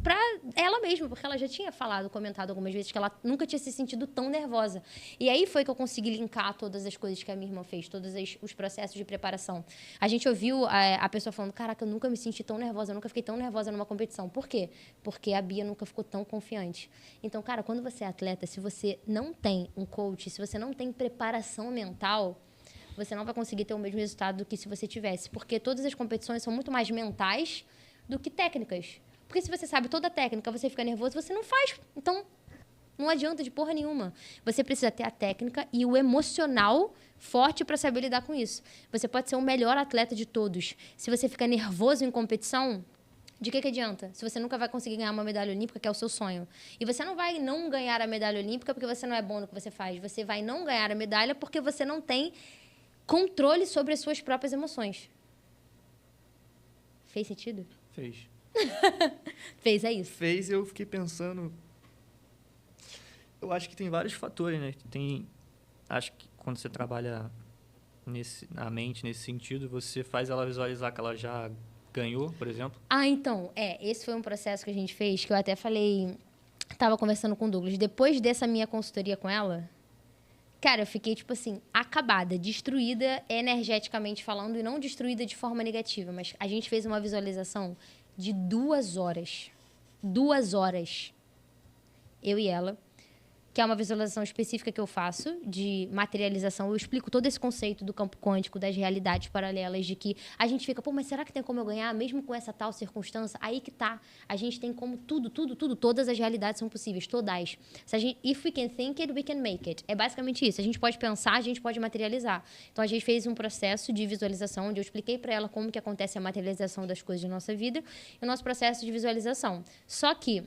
para ela mesma, porque ela já tinha comentado algumas vezes que ela nunca tinha se sentido tão nervosa. E aí foi que eu consegui linkar todas as coisas que a minha irmã fez, todos os processos de preparação. A gente ouviu a pessoa falando, caraca, eu nunca me senti tão nervosa, eu nunca fiquei tão nervosa numa competição. Por quê? Porque a Bia nunca ficou tão confiante. Então, cara, quando você é atleta, se você não tem um coach, se você não tem preparação mental, você não vai conseguir ter o mesmo resultado do que se você tivesse. Porque todas as competições são muito mais mentais do que técnicas. Porque se você sabe toda a técnica, você fica nervoso, você não faz. Então, não adianta de porra nenhuma. Você precisa ter a técnica e o emocional forte para saber lidar com isso. Você pode ser o melhor atleta de todos. Se você fica nervoso em competição, de que adianta? Se você nunca vai conseguir ganhar uma medalha olímpica, que é o seu sonho. E você não vai não ganhar a medalha olímpica porque você não é bom no que você faz. Você vai não ganhar a medalha porque você não tem controle sobre as suas próprias emoções. Fez sentido? Fez. Fez, é isso. Fez, eu fiquei pensando... Eu acho que tem vários fatores, né? Acho que quando você trabalha na mente, nesse sentido, você faz ela visualizar que ela já ganhou, por exemplo. Então, esse foi um processo que a gente fez, que eu até falei... Tava conversando com o Douglas. Depois dessa minha consultoria com ela, cara, eu fiquei, tipo assim, acabada, destruída energeticamente falando, e não destruída de forma negativa, mas a gente fez uma visualização de 2 horas. 2 horas. Eu e ela. Que é uma visualização específica que eu faço de materialização. Eu explico todo esse conceito do campo quântico, das realidades paralelas, de que a gente fica, pô, mas será que tem como eu ganhar mesmo com essa tal circunstância? Aí que tá. A gente tem como tudo, todas as realidades são possíveis, todas. If we can think it, we can make it. É basicamente isso. A gente pode pensar, a gente pode materializar. Então, a gente fez um processo de visualização, onde eu expliquei para ela como que acontece a materialização das coisas da nossa vida e o nosso processo de visualização. Só que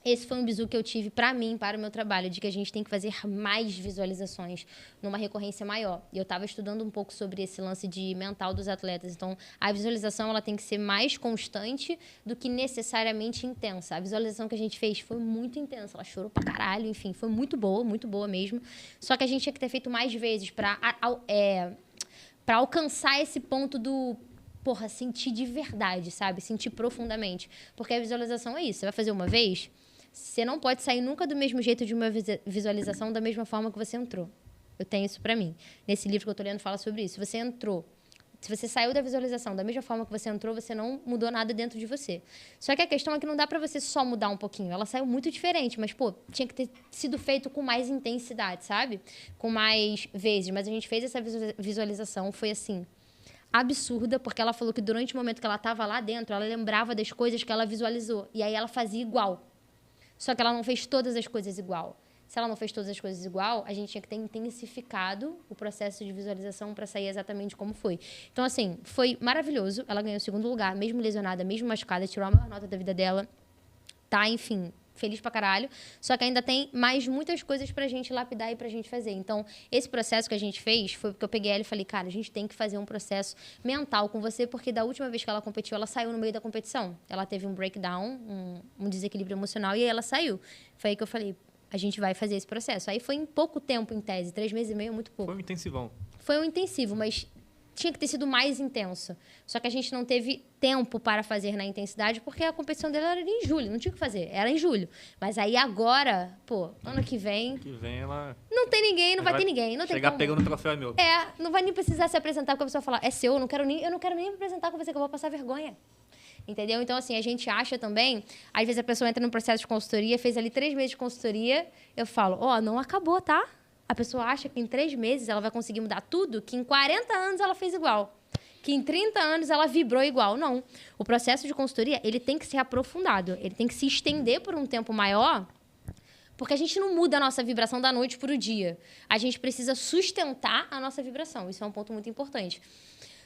esse foi um bizu que eu tive para mim, para o meu trabalho, de que a gente tem que fazer mais visualizações numa recorrência maior. E eu estava estudando um pouco sobre esse lance de mental dos atletas. Então, a visualização ela tem que ser mais constante do que necessariamente intensa. A visualização que a gente fez foi muito intensa. Ela chorou pra caralho, enfim, foi muito boa mesmo. Só que a gente tinha que ter feito mais vezes para alcançar esse ponto do... Porra, sentir de verdade, sabe? Sentir profundamente. Porque a visualização é isso. Você vai fazer uma vez... Você não pode sair nunca do mesmo jeito de uma visualização da mesma forma que você entrou. Eu tenho isso pra mim. Nesse livro que eu tô lendo fala sobre isso. Você entrou. Se você saiu da visualização da mesma forma que você entrou, você não mudou nada dentro de você. Só que a questão é que não dá pra você só mudar um pouquinho. Ela saiu muito diferente, mas, pô, tinha que ter sido feito com mais intensidade, sabe? Com mais vezes. Mas a gente fez essa visualização, foi assim... absurda, porque ela falou que durante o momento que ela estava lá dentro, ela lembrava das coisas que ela visualizou. E aí ela fazia igual. Só que ela não fez todas as coisas igual. Se ela não fez todas as coisas igual, a gente tinha que ter intensificado o processo de visualização para sair exatamente como foi. Então, assim, foi maravilhoso. Ela ganhou o 2º lugar, mesmo lesionada, mesmo machucada, tirou a maior nota da vida dela. Tá, enfim... feliz pra caralho, só que ainda tem mais muitas coisas pra gente lapidar e pra gente fazer. Então, esse processo que a gente fez foi porque eu peguei ela e falei, cara, a gente tem que fazer um processo mental com você, porque da última vez que ela competiu, ela saiu no meio da competição. Ela teve um breakdown, um desequilíbrio emocional, e aí ela saiu. Foi aí que eu falei, a gente vai fazer esse processo. Aí foi em pouco tempo, em tese, 3 meses e meio é muito pouco. Foi um intensivão. Foi um intensivo, mas... tinha que ter sido mais intenso. Só que a gente não teve tempo para fazer na intensidade, porque a competição dela era em julho. Não tinha o que fazer, era em julho. Mas aí agora, pô, ano que vem... ela... não tem ninguém, não vai ter ninguém. Não tem chegar como. pegando o troféu é meu. Não vai nem precisar se apresentar, porque a pessoa falar, é seu, eu não quero nem me apresentar com você, que eu vou passar vergonha. Entendeu? Então, assim, a gente acha também... às vezes a pessoa entra num processo de consultoria, fez ali 3 meses de consultoria, eu falo, não acabou, tá? A pessoa acha que em 3 meses ela vai conseguir mudar tudo, que em 40 anos ela fez igual. que em 30 anos ela vibrou igual. Não. O processo de consultoria, ele tem que ser aprofundado. Ele tem que se estender por um tempo maior, porque a gente não muda a nossa vibração da noite para o dia. A gente precisa sustentar a nossa vibração. Isso é um ponto muito importante.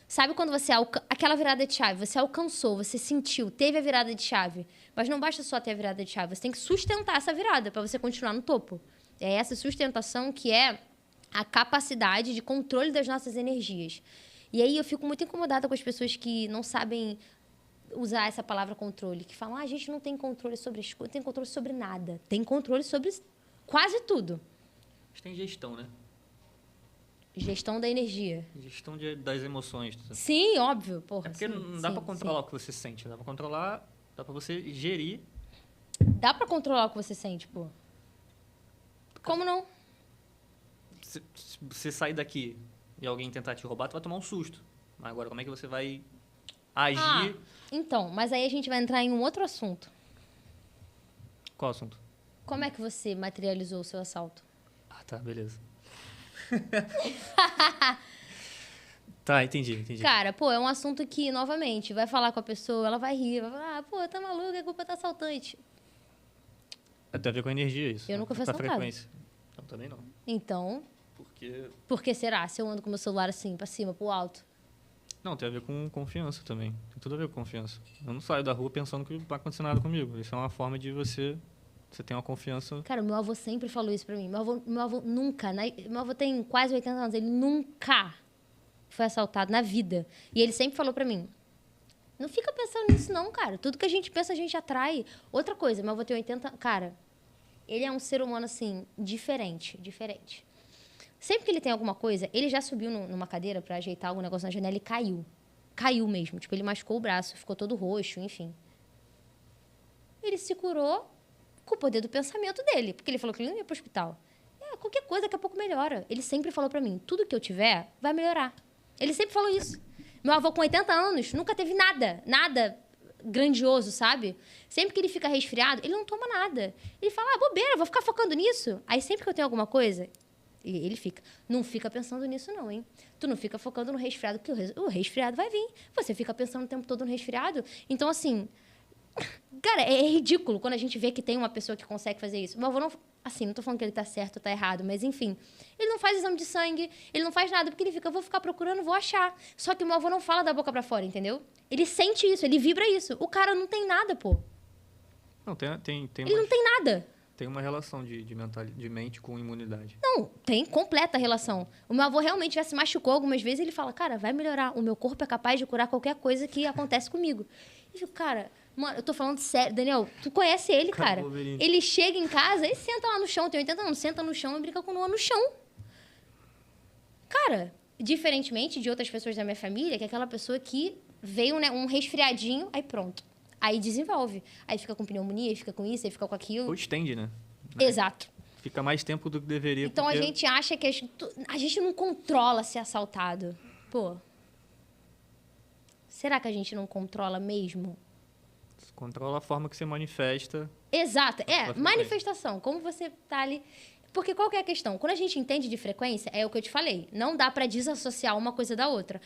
Sabe quando você... Aquela virada de chave, você alcançou, você sentiu, teve a virada de chave. Mas não basta só ter a virada de chave. Você tem que sustentar essa virada para você continuar no topo. É essa sustentação que é a capacidade de controle das nossas energias. E aí eu fico muito incomodada com as pessoas que não sabem usar essa palavra controle. Que falam, a gente não tem controle sobre as coisas, não tem controle sobre nada. Tem controle sobre quase tudo. Mas tem gestão, né? Gestão da energia. Gestão das emoções. Sim, óbvio. Porra, É porque sim, não dá sim, pra controlar sim. o que você sente. Dá pra controlar, dá pra você gerir. Dá pra controlar o que você sente, pô. Como não? Se você sair daqui e alguém tentar te roubar, tu vai tomar um susto. Mas agora, como é que você vai agir? Então, mas aí a gente vai entrar em um outro assunto. Qual assunto? Como é que você materializou o seu assalto? Ah, tá, beleza. Tá, entendi. Cara, pô, é um assunto que, novamente, vai falar com a pessoa, ela vai rir, vai falar, pô, tá maluco, é culpa do assaltante. Tem a ver com a energia isso. Eu nunca fui Com a assaltada. frequência. Então, também não. Então, Porque... por que será? Se eu ando com meu celular assim, pra cima, pro alto? Não, tem a ver com confiança também. Tem tudo a ver com confiança. Eu não saio da rua pensando que não vai acontecer nada comigo. Isso é uma forma de você ter uma confiança. Cara, meu avô sempre falou isso pra mim. Meu avô nunca, meu avô tem quase 80 anos, ele nunca foi assaltado na vida. E ele sempre falou pra mim, não fica pensando nisso não, cara. Tudo que a gente pensa, a gente atrai. Outra coisa, meu avô tem 80... Cara, ele é um ser humano, assim, diferente. Sempre que ele tem alguma coisa, ele já subiu numa cadeira pra ajeitar algum negócio na janela e caiu. Caiu mesmo. Tipo, ele machucou o braço, ficou todo roxo, enfim. Ele se curou com o poder do pensamento dele, porque ele falou que ele não ia pro hospital. Qualquer coisa, daqui a pouco melhora. Ele sempre falou pra mim, tudo que eu tiver, vai melhorar. Ele sempre falou isso. Meu avô com 80 anos, nunca teve nada grandioso, sabe? Sempre que ele fica resfriado, ele não toma nada. Ele fala, bobeira, vou ficar focando nisso. Aí sempre que eu tenho alguma coisa, ele fica, não fica pensando nisso não, hein? Tu não fica focando no resfriado, porque o resfriado vai vir. Você fica pensando o tempo todo no resfriado. Então, assim, cara, é ridículo quando a gente vê que tem uma pessoa que consegue fazer isso. Meu avô não... Assim, não tô falando que ele tá certo ou tá errado, mas enfim. Ele não faz exame de sangue, ele não faz nada, porque ele fica, eu vou ficar procurando, vou achar. Só que o meu avô não fala da boca pra fora, entendeu? Ele sente isso, ele vibra isso. O cara não tem nada, pô. Não, tem Ele não tem nada. Tem uma relação de mente com imunidade. Não, tem completa relação. O meu avô realmente já se machucou algumas vezes e ele fala, cara, vai melhorar. O meu corpo é capaz de curar qualquer coisa que acontece comigo. E eu fico, cara, mano, eu tô falando sério. Daniel, tu conhece ele, cara. Ele chega em casa e senta lá no chão, tem 80 anos, senta no chão e brinca com o Noah no chão. Cara, diferentemente de outras pessoas da minha família, que é aquela pessoa que veio, né, um resfriadinho, aí pronto. Aí desenvolve. Aí fica com pneumonia, aí fica com isso, aí fica com aquilo. Ou estende, né? Exato. Fica mais tempo do que deveria. Então porque... a gente acha que a gente não controla ser assaltado. Pô. Será que a gente não controla mesmo? Controla a forma que você manifesta. Exato. Manifestação. Como você tá ali... Porque qual que é a questão? Quando a gente entende de frequência, é o que eu te falei. Não dá pra desassociar uma coisa da outra.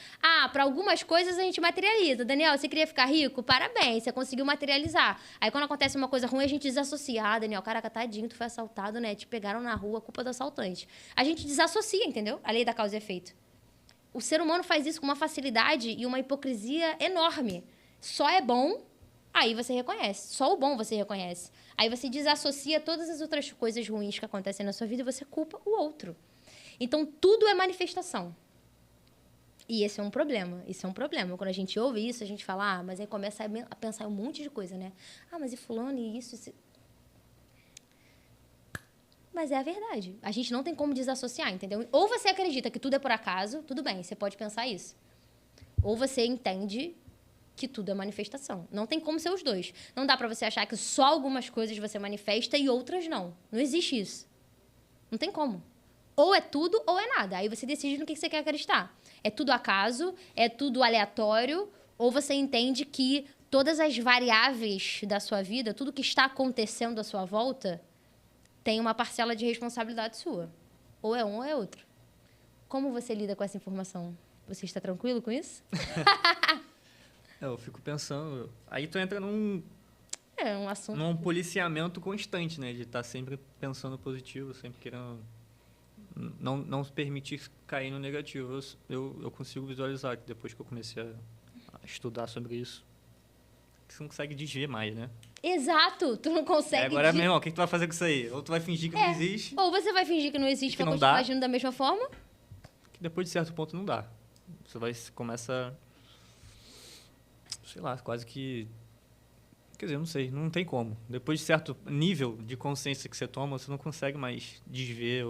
Pra algumas coisas a gente materializa. Daniel, você queria ficar rico? Parabéns, você conseguiu materializar. Aí quando acontece uma coisa ruim, a gente desassocia. Daniel, caraca, tadinho, tu foi assaltado, né? Te pegaram na rua, culpa do assaltante. A gente desassocia, entendeu? A lei da causa e efeito. O ser humano faz isso com uma facilidade e uma hipocrisia enorme. Só é bom, aí você reconhece. Só o bom você reconhece. Aí você desassocia todas as outras coisas ruins que acontecem na sua vida e você culpa o outro. Então, tudo é manifestação. E esse é um problema. Isso é um problema. Quando a gente ouve isso, a gente fala, mas aí começa a pensar em um monte de coisa, né? Mas e fulano, e isso... Mas é a verdade. A gente não tem como desassociar, entendeu? Ou você acredita que tudo é por acaso, tudo bem, você pode pensar isso. Ou você entende que tudo é manifestação. Não tem como ser os dois. Não dá pra você achar que só algumas coisas você manifesta e outras não. Não existe isso. Não tem como. Ou é tudo ou é nada. Aí você decide no que você quer acreditar. É tudo acaso, é tudo aleatório, ou você entende que todas as variáveis da sua vida, tudo que está acontecendo à sua volta, tem uma parcela de responsabilidade sua. Ou é um ou é outro. Como você lida com essa informação? Você está tranquilo com isso? Eu fico pensando... Aí tu entra num É um assunto... policiamento constante, né? De estar sempre pensando positivo, sempre querendo... Não se permitir cair no negativo. Eu consigo visualizar que depois que eu comecei a estudar sobre isso, que você não consegue desver mais, né? Exato! Tu não consegue... Agora, meu irmão, o que tu vai fazer com isso aí? Ou tu vai fingir que não existe, Ou você vai fingir que não existe Que pra não continuar dá. agindo da mesma forma. que depois de certo ponto não dá. Começa, sei lá, quase que... Quer dizer, eu não sei, não tem como. Depois de certo nível de consciência que você toma, você não consegue mais desver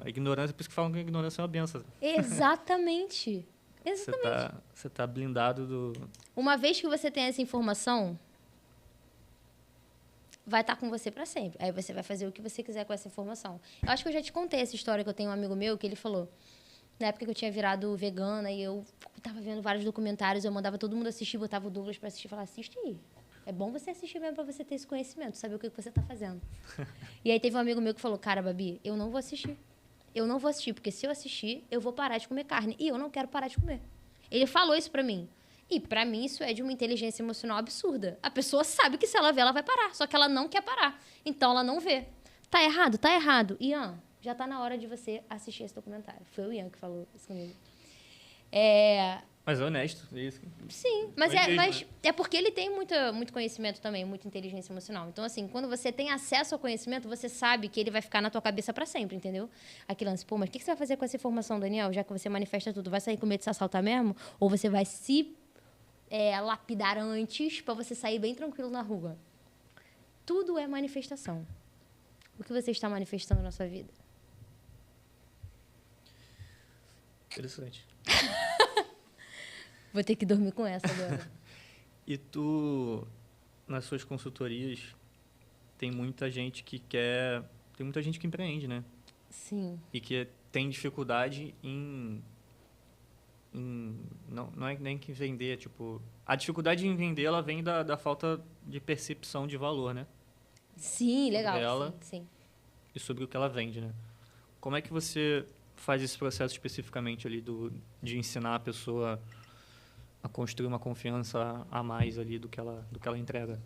a ignorância. Por isso que falam que a ignorância é uma benção. Exatamente. Você tá blindado do... Uma vez que você tem essa informação, vai estar com você para sempre. Aí você vai fazer o que você quiser com essa informação. Eu acho que eu já te contei essa história, que eu tenho um amigo meu que ele falou, na época que eu tinha virado vegana e eu tava vendo vários documentários, eu mandava todo mundo assistir, botava o Douglas para assistir e falava, assiste aí. É bom você assistir mesmo para você ter esse conhecimento, saber o que você tá fazendo. E aí teve um amigo meu que falou, cara, Babi, eu não vou assistir. Eu não vou assistir, porque se eu assistir, eu vou parar de comer carne. E eu não quero parar de comer. Ele falou isso pra mim. E pra mim isso é de uma inteligência emocional absurda. A pessoa sabe que se ela ver, ela vai parar. Só que ela não quer parar. Então ela não vê. Tá errado? Tá errado. Ian, já tá na hora de você assistir esse documentário. Foi o Ian que falou isso comigo. Mas é honesto, é isso. Sim, mas, Foi mesmo, mas né? é porque ele tem muito conhecimento também, muita inteligência emocional. Então, assim, quando você tem acesso ao conhecimento, você sabe que ele vai ficar na tua cabeça pra sempre, entendeu? Aquele lance, pô, mas o que você vai fazer com essa informação, Daniel? Já que você manifesta tudo, vai sair com medo de se assaltar mesmo? Ou você vai se lapidar antes pra você sair bem tranquilo na rua? Tudo é manifestação. O que você está manifestando na sua vida? Interessante. Vou ter que dormir com essa agora. E tu, nas suas consultorias, tem muita gente que quer... Tem muita gente que empreende, né? Sim. E que tem dificuldade em não é nem que vender, tipo... A dificuldade em vender, ela vem da falta de percepção de valor, né? Sim, legal. Ela- Sim. E sobre o que ela vende, né? Como é que você faz esse processo especificamente ali de ensinar a pessoa a construir uma confiança a mais ali do que ela entrega?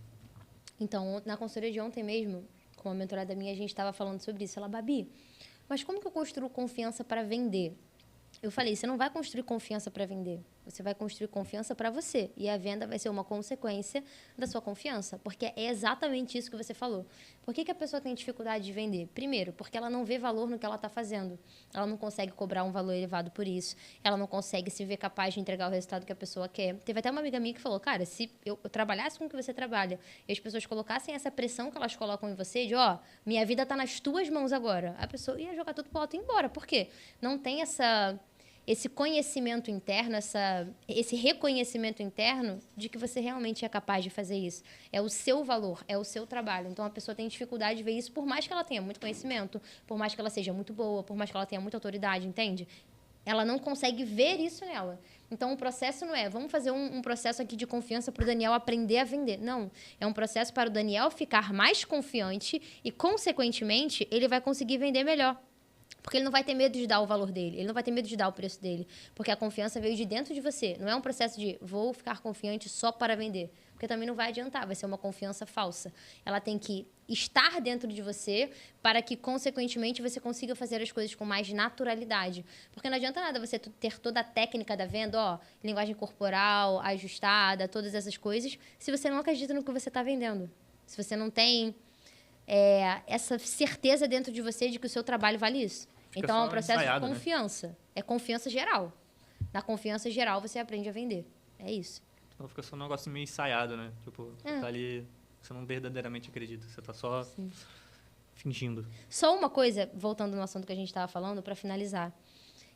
Então, na consultoria de ontem mesmo, com uma mentorada minha, a gente estava falando sobre isso. Ela, Babi, mas como que eu construo confiança para vender? Eu falei, você não vai construir confiança para vender. Você vai construir confiança para você. E a venda vai ser uma consequência da sua confiança. Porque é exatamente isso que você falou. Por que a pessoa tem dificuldade de vender? Primeiro, porque ela não vê valor no que ela está fazendo. Ela não consegue cobrar um valor elevado por isso. Ela não consegue se ver capaz de entregar o resultado que a pessoa quer. Teve até uma amiga minha que falou, cara, se eu trabalhasse com o que você trabalha e as pessoas colocassem essa pressão que elas colocam em você, de, minha vida está nas tuas mãos agora. A pessoa ia jogar tudo pro alto e ir embora. Por quê? Não tem esse conhecimento interno, esse reconhecimento interno de que você realmente é capaz de fazer isso. É o seu valor, é o seu trabalho. Então, a pessoa tem dificuldade de ver isso, por mais que ela tenha muito conhecimento, por mais que ela seja muito boa, por mais que ela tenha muita autoridade, entende? Ela não consegue ver isso nela. Então, o processo não é, vamos fazer um processo aqui de confiança para o Daniel aprender a vender. Não, é um processo para o Daniel ficar mais confiante e, consequentemente, ele vai conseguir vender melhor. Porque ele não vai ter medo de dar o valor dele, ele não vai ter medo de dar o preço dele. Porque a confiança veio de dentro de você. Não é um processo de vou ficar confiante só para vender. Porque também não vai adiantar, vai ser uma confiança falsa. Ela tem que estar dentro de você para que, consequentemente, você consiga fazer as coisas com mais naturalidade. Porque não adianta nada você ter toda a técnica da venda, linguagem corporal, ajustada, todas essas coisas, se você não acredita no que você está vendendo. Se você não tem essa certeza dentro de você de que o seu trabalho vale isso. Fica Então, é um só processo ensaiado, de confiança. Né? É confiança geral. Na confiança geral, você aprende a vender. É isso. Então fica só um negócio meio ensaiado, né? Tipo, você tá ali, você não verdadeiramente acredita, você tá só fingindo. Só uma coisa, voltando no assunto que a gente estava falando, para finalizar.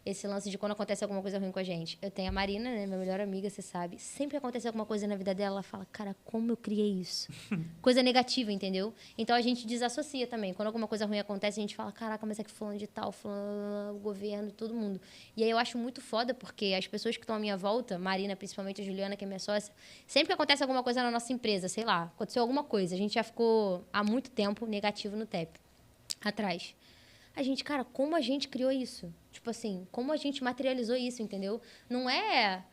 Esse lance de quando acontece alguma coisa ruim com a gente. Eu tenho a Marina, né, minha melhor amiga, você sabe. Sempre que acontece alguma coisa na vida dela, ela fala, cara, como eu criei isso? Coisa negativa, entendeu? Então, a gente desassocia também. Quando alguma coisa ruim acontece, a gente fala, caraca, mas é que fulano de tal, fulano, o governo, todo mundo. E aí, eu acho muito foda, porque as pessoas que estão à minha volta, Marina, principalmente a Juliana, que é minha sócia, sempre que acontece alguma coisa na nossa empresa, sei lá, aconteceu alguma coisa, a gente já ficou há muito tempo negativo no TEP, atrás. A gente, cara, como a gente criou isso? Tipo assim, como a gente materializou isso, entendeu? Não é...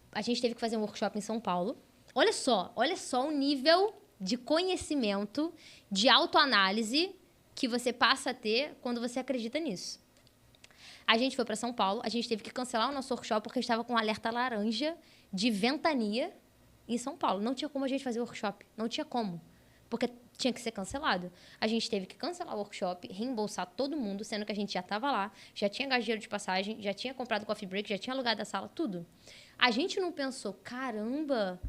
A gente teve que fazer um workshop em São Paulo. Olha só o nível de conhecimento, de autoanálise que você passa a ter quando você acredita nisso. A gente foi para São Paulo, a gente teve que cancelar o nosso workshop porque estava com um alerta laranja de ventania em São Paulo. Não tinha como a gente fazer o workshop, não tinha como, porque tinha que ser cancelado. A gente teve que cancelar o workshop, reembolsar todo mundo, sendo que a gente já estava lá, já tinha gasto dinheiro de passagem, já tinha comprado coffee break, já tinha alugado a sala, tudo. A gente não pensou, caramba,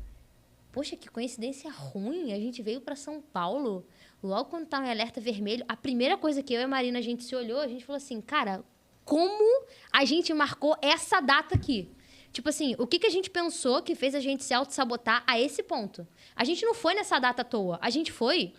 poxa, que coincidência ruim, a gente veio para São Paulo, logo quando estava em alerta vermelho, a primeira coisa que eu e a Marina, a gente se olhou, a gente falou assim, cara, como a gente marcou essa data aqui? Tipo assim, o que a gente pensou que fez a gente se auto-sabotar a esse ponto? A gente não foi nessa data à toa, a gente foi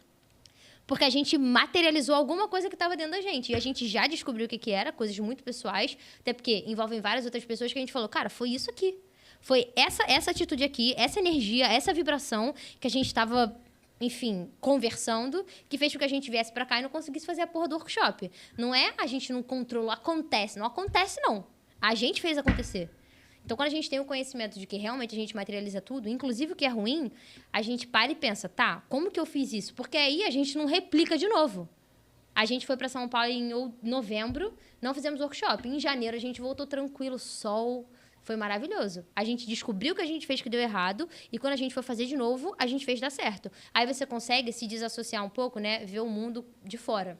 porque a gente materializou alguma coisa que estava dentro da gente. E a gente já descobriu o que era, coisas muito pessoais, até porque envolvem várias outras pessoas que a gente falou, cara, foi isso aqui. Foi essa atitude aqui, essa energia, essa vibração que a gente estava, enfim, conversando, que fez com que a gente viesse para cá e não conseguisse fazer a porra do workshop. Não é a gente não controlou, acontece. Não acontece, não. A gente fez acontecer. Então, quando a gente tem o conhecimento de que realmente a gente materializa tudo, inclusive o que é ruim, a gente para e pensa, tá, como que eu fiz isso? Porque aí a gente não replica de novo. A gente foi para São Paulo em novembro, não fizemos workshop. Em janeiro a gente voltou tranquilo, sol, foi maravilhoso. A gente descobriu o que a gente fez que deu errado e quando a gente foi fazer de novo, a gente fez dar certo. Aí você consegue se desassociar um pouco, né, ver o mundo de fora.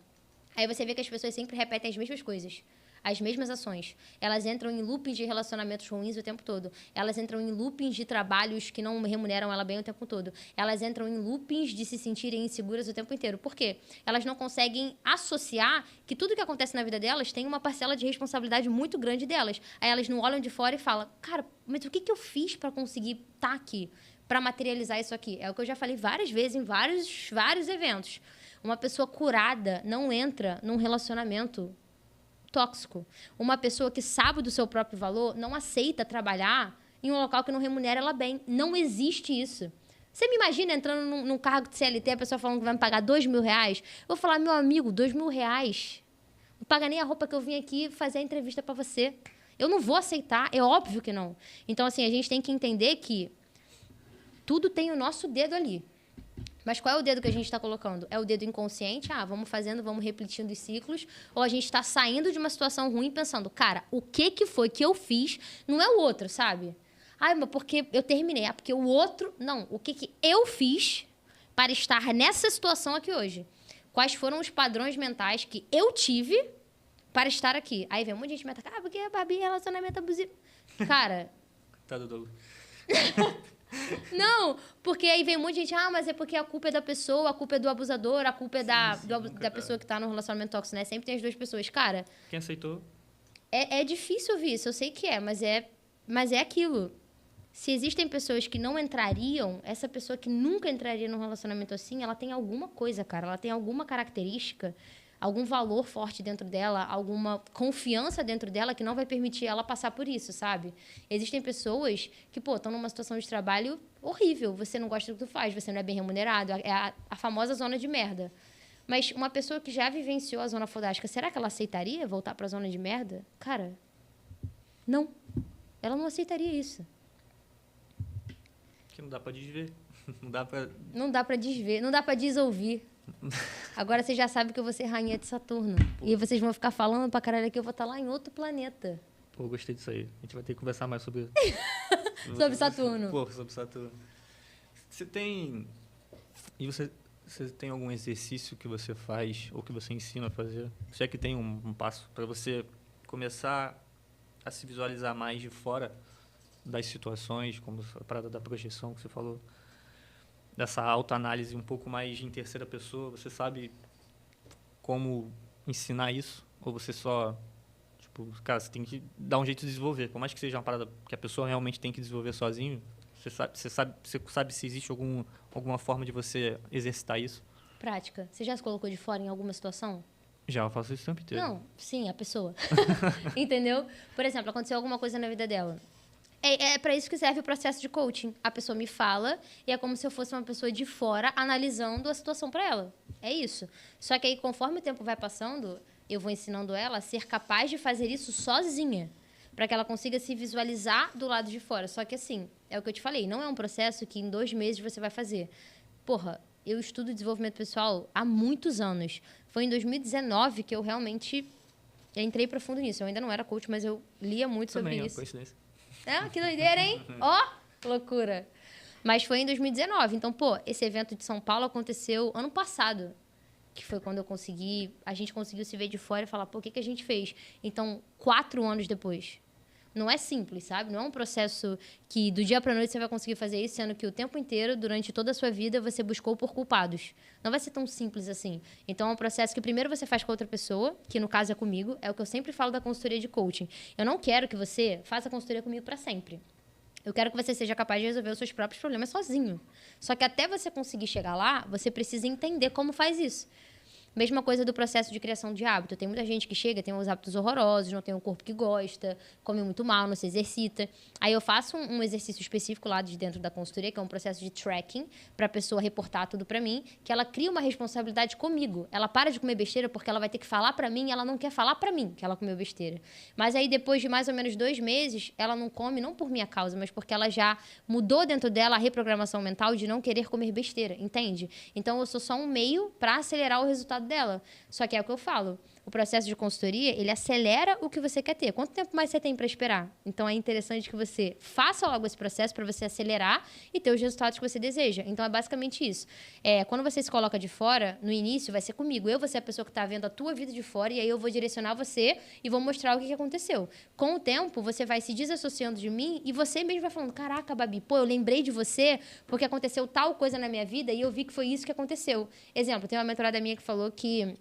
Aí você vê que as pessoas sempre repetem as mesmas coisas. As mesmas ações. Elas entram em loopings de relacionamentos ruins o tempo todo. Elas entram em loopings de trabalhos que não remuneram ela bem o tempo todo. Elas entram em loopings de se sentirem inseguras o tempo inteiro. Por quê? Elas não conseguem associar que tudo que acontece na vida delas tem uma parcela de responsabilidade muito grande delas. Aí elas não olham de fora e falam, cara, mas o que eu fiz para conseguir estar aqui? Para materializar isso aqui? É o que eu já falei várias vezes em vários eventos. Uma pessoa curada não entra num relacionamento tóxico. Uma pessoa que sabe do seu próprio valor não aceita trabalhar em um local que não remunera ela bem. Não existe isso. Você me imagina entrando num cargo de CLT, a pessoa falando que vai me pagar R$2.000? Eu vou falar, meu amigo, R$2.000? Não paga nem a roupa que eu vim aqui fazer a entrevista para você. Eu não vou aceitar, é óbvio que não. Então, assim, a gente tem que entender que tudo tem o nosso dedo ali. Mas qual é o dedo que a gente está colocando? É o dedo inconsciente? Ah, vamos fazendo, vamos repetindo os ciclos. Ou a gente está saindo de uma situação ruim pensando, cara, o que foi que eu fiz? Não é o outro, sabe? Ah, mas porque eu terminei. Ah, porque o outro... Não, o que eu fiz para estar nessa situação aqui hoje? Quais foram os padrões mentais que eu tive para estar aqui? Aí vem um monte de gente me atacar, porque a Babi é relacionamento abusivo. Cara... Tá, Dudu. Não, porque aí vem um monte de gente, mas é porque a culpa é da pessoa, a culpa é do abusador, a culpa é da pessoa que tá no relacionamento tóxico, né? Sempre tem as duas pessoas. Cara... Quem aceitou? É difícil ouvir isso, eu sei que é, mas é aquilo. Se existem pessoas que não entrariam, essa pessoa que nunca entraria num relacionamento assim, ela tem alguma coisa, cara. Ela tem alguma característica, algum valor forte dentro dela, alguma confiança dentro dela que não vai permitir ela passar por isso, sabe? Existem pessoas que, estão numa situação de trabalho horrível. Você não gosta do que tu faz, você não é bem remunerado. É a famosa zona de merda. Mas uma pessoa que já vivenciou a zona fodástica, será que ela aceitaria voltar pra zona de merda? Cara, não. Ela não aceitaria isso. Que não dá pra desver. Não dá pra desver, não dá pra desouvir. Agora vocês já sabem que eu vou ser rainha de Saturno. Pô. E vocês vão ficar falando pra caralho que eu vou estar lá em outro planeta. Pô, gostei disso aí. A gente vai ter que conversar mais sobre... sobre Saturno. Pô, sobre Saturno. Você tem... E você tem algum exercício que você faz ou que você ensina a fazer? Se é que tem um passo para você começar a se visualizar mais de fora das situações, como a parada da projeção que você falou, dessa autoanálise um pouco mais em terceira pessoa, você sabe como ensinar isso? Ou você só, cara, você tem que dar um jeito de desenvolver, por mais que seja uma parada que a pessoa realmente tem que desenvolver sozinho, você sabe se existe alguma forma de você exercitar isso? Prática. Você já se colocou de fora em alguma situação? Já, eu faço isso o tempo inteiro. Não, sim, a pessoa. Entendeu? Por exemplo, aconteceu alguma coisa na vida dela. É para isso que serve o processo de coaching. A pessoa me fala e é como se eu fosse uma pessoa de fora analisando a situação para ela. É isso. Só que aí, conforme o tempo vai passando, eu vou ensinando ela a ser capaz de fazer isso sozinha, para que ela consiga se visualizar do lado de fora. Só que assim, é o que eu te falei, não é um processo que em 2 meses você vai fazer. Porra, eu estudo desenvolvimento pessoal há muitos anos. Foi em 2019 que eu realmente entrei profundo nisso. Eu ainda não era coach, mas eu lia muito sobre Também, isso. coincidência. É, que doideira, hein? Ó, loucura. Mas foi em 2019. Então, pô, esse evento de São Paulo aconteceu ano passado. Que foi quando a gente conseguiu se ver de fora e falar, pô, o que, que a gente fez? Então, 4 anos depois. Não é simples, sabe? Não é um processo que do dia pra noite você vai conseguir fazer isso, sendo que o tempo inteiro, durante toda a sua vida, você buscou por culpados. Não vai ser tão simples assim. Então, é um processo que primeiro você faz com outra pessoa, que no caso é comigo, é o que eu sempre falo da consultoria de coaching. Eu não quero que você faça consultoria comigo para sempre. Eu quero que você seja capaz de resolver os seus próprios problemas sozinho. Só que até você conseguir chegar lá, você precisa entender como faz isso. Mesma coisa do processo de criação de hábito. Tem muita gente que chega, tem uns hábitos horrorosos, não tem um corpo que gosta, come muito mal, não se exercita. Aí eu faço um exercício específico lá de dentro da consultoria, que é um processo de tracking, para a pessoa reportar tudo para mim, que ela cria uma responsabilidade comigo. Ela para de comer besteira porque ela vai ter que falar para mim e ela não quer falar para mim que ela comeu besteira. Mas aí depois de mais ou menos 2 meses, ela não come, não por minha causa, mas porque ela já mudou dentro dela a reprogramação mental de não querer comer besteira, entende? Então eu sou só um meio para acelerar o resultado dela. Só que é o que eu falo. O processo de consultoria, ele acelera o que você quer ter. Quanto tempo mais você tem para esperar? Então, é interessante que você faça logo esse processo para você acelerar e ter os resultados que você deseja. Então, é basicamente isso. Quando você se coloca de fora, no início, vai ser comigo. Eu vou ser a pessoa que está vendo a tua vida de fora e aí eu vou direcionar você e vou mostrar o que aconteceu. Com o tempo, você vai se desassociando de mim e você mesmo vai falando, caraca, Babi, pô, eu lembrei de você porque aconteceu tal coisa na minha vida e eu vi que foi isso que aconteceu. Exemplo, tem uma mentorada minha que falou que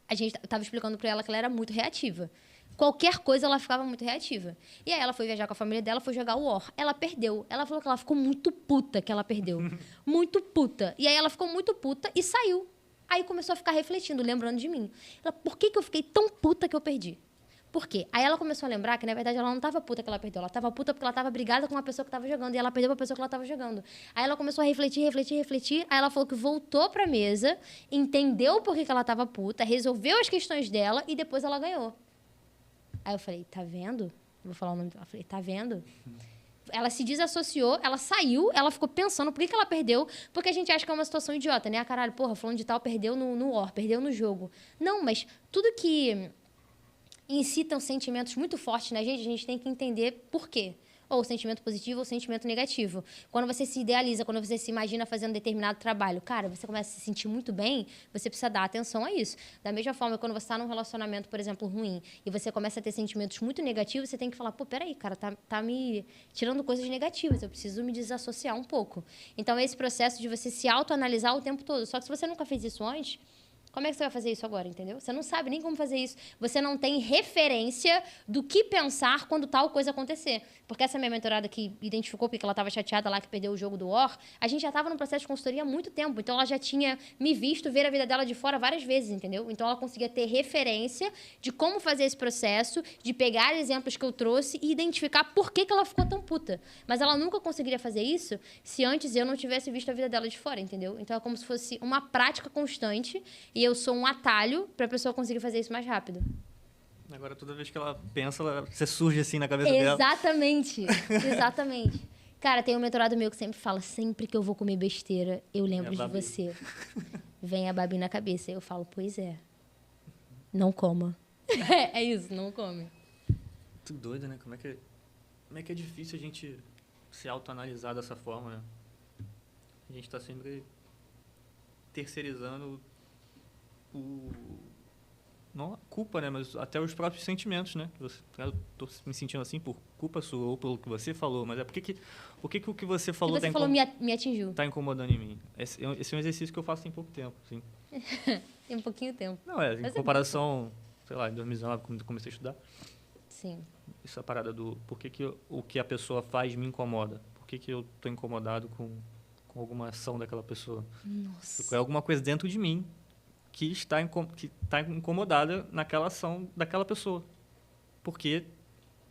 a gente estava explicando para ela que ela era muito reativa. Qualquer coisa ela ficava muito reativa. E aí ela foi viajar com a família dela, foi jogar o War. Ela perdeu. Ela falou que ela ficou muito puta que ela perdeu. Muito puta. E aí ela ficou muito puta e saiu. Aí começou a ficar refletindo, lembrando de mim. Ela, por que eu fiquei tão puta que eu perdi? Por quê? Aí ela começou a lembrar que, na verdade, ela não estava puta que ela perdeu. Ela estava puta porque ela estava brigada com uma pessoa que estava jogando. E ela perdeu pra pessoa que ela estava jogando. Aí ela começou a refletir. Aí ela falou que voltou pra mesa, entendeu por que ela estava puta, resolveu as questões dela e depois ela ganhou. Aí eu falei, tá vendo? Vou falar o nome dela. Eu falei, tá vendo? Ela se desassociou, ela saiu, ela ficou pensando por que ela perdeu, porque a gente acha que é uma situação idiota, né? Ah, caralho, porra, falando de tal, perdeu no War, perdeu no jogo. Não, mas tudo que incitam sentimentos muito fortes na gente, a gente tem que entender por quê. Ou sentimento positivo ou sentimento negativo. Quando você se idealiza, quando você se imagina fazendo determinado trabalho, cara, você começa a se sentir muito bem, você precisa dar atenção a isso. Da mesma forma, quando você está num relacionamento, por exemplo, ruim, e você começa a ter sentimentos muito negativos, você tem que falar, pô, peraí, cara, tá me tirando coisas negativas, eu preciso me desassociar um pouco. Então, é esse processo de você se autoanalisar o tempo todo. Só que se você nunca fez isso antes, como é que você vai fazer isso agora, entendeu? Você não sabe nem como fazer isso. Você não tem referência do que pensar quando tal coisa acontecer. Porque essa minha mentorada que identificou porque ela estava chateada lá que perdeu o jogo do War, a gente já estava num processo de consultoria há muito tempo. Então, ela já tinha me visto ver a vida dela de fora várias vezes, entendeu? Então, ela conseguia ter referência de como fazer esse processo, de pegar exemplos que eu trouxe e identificar por que ela ficou tão puta. Mas ela nunca conseguiria fazer isso se antes eu não tivesse visto a vida dela de fora, entendeu? Então, é como se fosse uma prática constante e eu sou um atalho para a pessoa conseguir fazer isso mais rápido. Agora, toda vez que ela pensa, você surge assim na cabeça dela. Exatamente. Exatamente. Cara, tem um mentorado meu que sempre fala, sempre que eu vou comer besteira, eu lembro de você. Vem a Babi na cabeça. Eu falo, pois é. Não coma. É isso, não come. Tudo doido, né? Como é que é difícil a gente se autoanalisar dessa forma, né? A gente está sempre terceirizando não a culpa, né? Mas até os próprios sentimentos, né? Eu tô me sentindo assim por culpa sua ou pelo que você falou, mas é por que o que você falou, me atingiu. Tá incomodando em mim? Esse é um exercício que eu faço em pouco tempo, assim. Tem um pouquinho de tempo. Não, em comparação, sei lá, em 2019, quando eu comecei a estudar. Sim. Essa parada do por que o que a pessoa faz me incomoda. Por que eu tô incomodado com alguma ação daquela pessoa. Nossa. É alguma coisa dentro de mim que está incomodada naquela ação daquela pessoa. Porque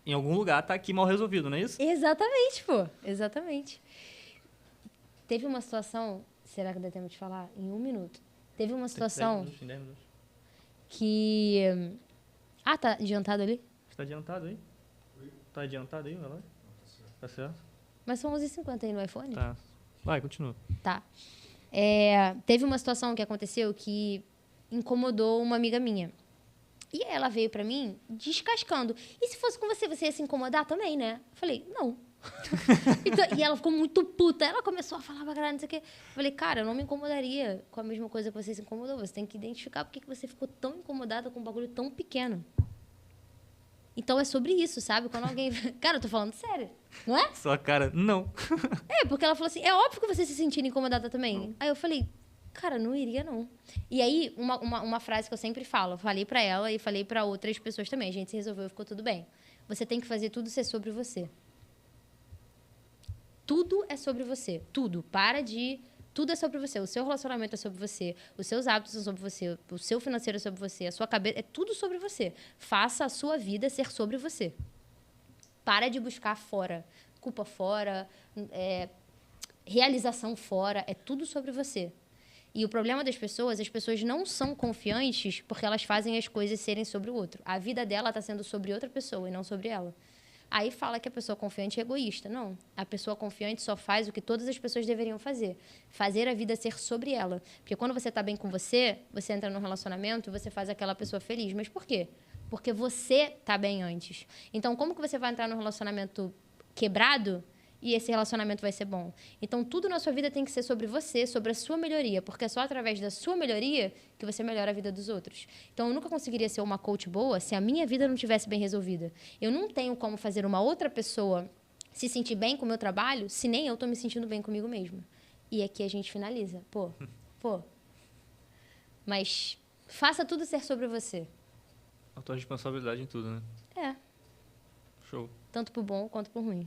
em algum lugar está aqui mal resolvido, não é isso? Exatamente, pô. Exatamente. Teve uma situação, será que dá tempo de falar? Em 1 minuto. Teve uma situação 10 minutos. que... Ah, tá adiantado ali? Está adiantado aí? Tá adiantado aí, vai lá? Tá certo? Mas são 11h50 aí no iPhone? Tá. Vai, continua. Tá. Teve uma situação que aconteceu que incomodou uma amiga minha. E aí ela veio pra mim descascando. E se fosse com você, você ia se incomodar também, né? Eu falei, não. E ela ficou muito puta. Ela começou a falar pra caralho, não sei o quê. Eu falei, cara, eu não me incomodaria com a mesma coisa que você se incomodou. Você tem que identificar por que você ficou tão incomodada com um bagulho tão pequeno. Então é sobre isso, sabe? Quando alguém... Cara, eu tô falando sério, não é? Sua cara, não. Porque ela falou assim, é óbvio que você se sentir incomodada também. Não. Aí eu falei, cara, não iria não. E aí, uma frase que eu sempre falo, eu falei pra ela e falei pra outras pessoas também. A gente se resolveu, ficou tudo bem. Você tem que fazer tudo ser sobre você. Tudo é sobre você. Tudo. Tudo é sobre você. O seu relacionamento é sobre você. Os seus hábitos são sobre você. O seu financeiro é sobre você. A sua cabeça... É tudo sobre você. Faça a sua vida ser sobre você. Para de buscar fora. Culpa fora. Realização fora. É tudo sobre você. E o problema das pessoas, as pessoas não são confiantes porque elas fazem as coisas serem sobre o outro. A vida dela está sendo sobre outra pessoa e não sobre ela. Aí fala que a pessoa confiante é egoísta. Não. A pessoa confiante só faz o que todas as pessoas deveriam fazer. Fazer a vida ser sobre ela. Porque quando você está bem com você entra num relacionamento e você faz aquela pessoa feliz. Mas por quê? Porque você está bem antes. Então, como que você vai entrar num relacionamento quebrado e esse relacionamento vai ser bom? Então, tudo na sua vida tem que ser sobre você, sobre a sua melhoria. Porque é só através da sua melhoria que você melhora a vida dos outros. Então, eu nunca conseguiria ser uma coach boa se a minha vida não tivesse bem resolvida. Eu não tenho como fazer uma outra pessoa se sentir bem com o meu trabalho se nem eu estou me sentindo bem comigo mesma. E aqui a gente finaliza. Pô. Mas faça tudo ser sobre você. A tua responsabilidade em tudo, né? É. Show. Tanto pro bom quanto pro ruim.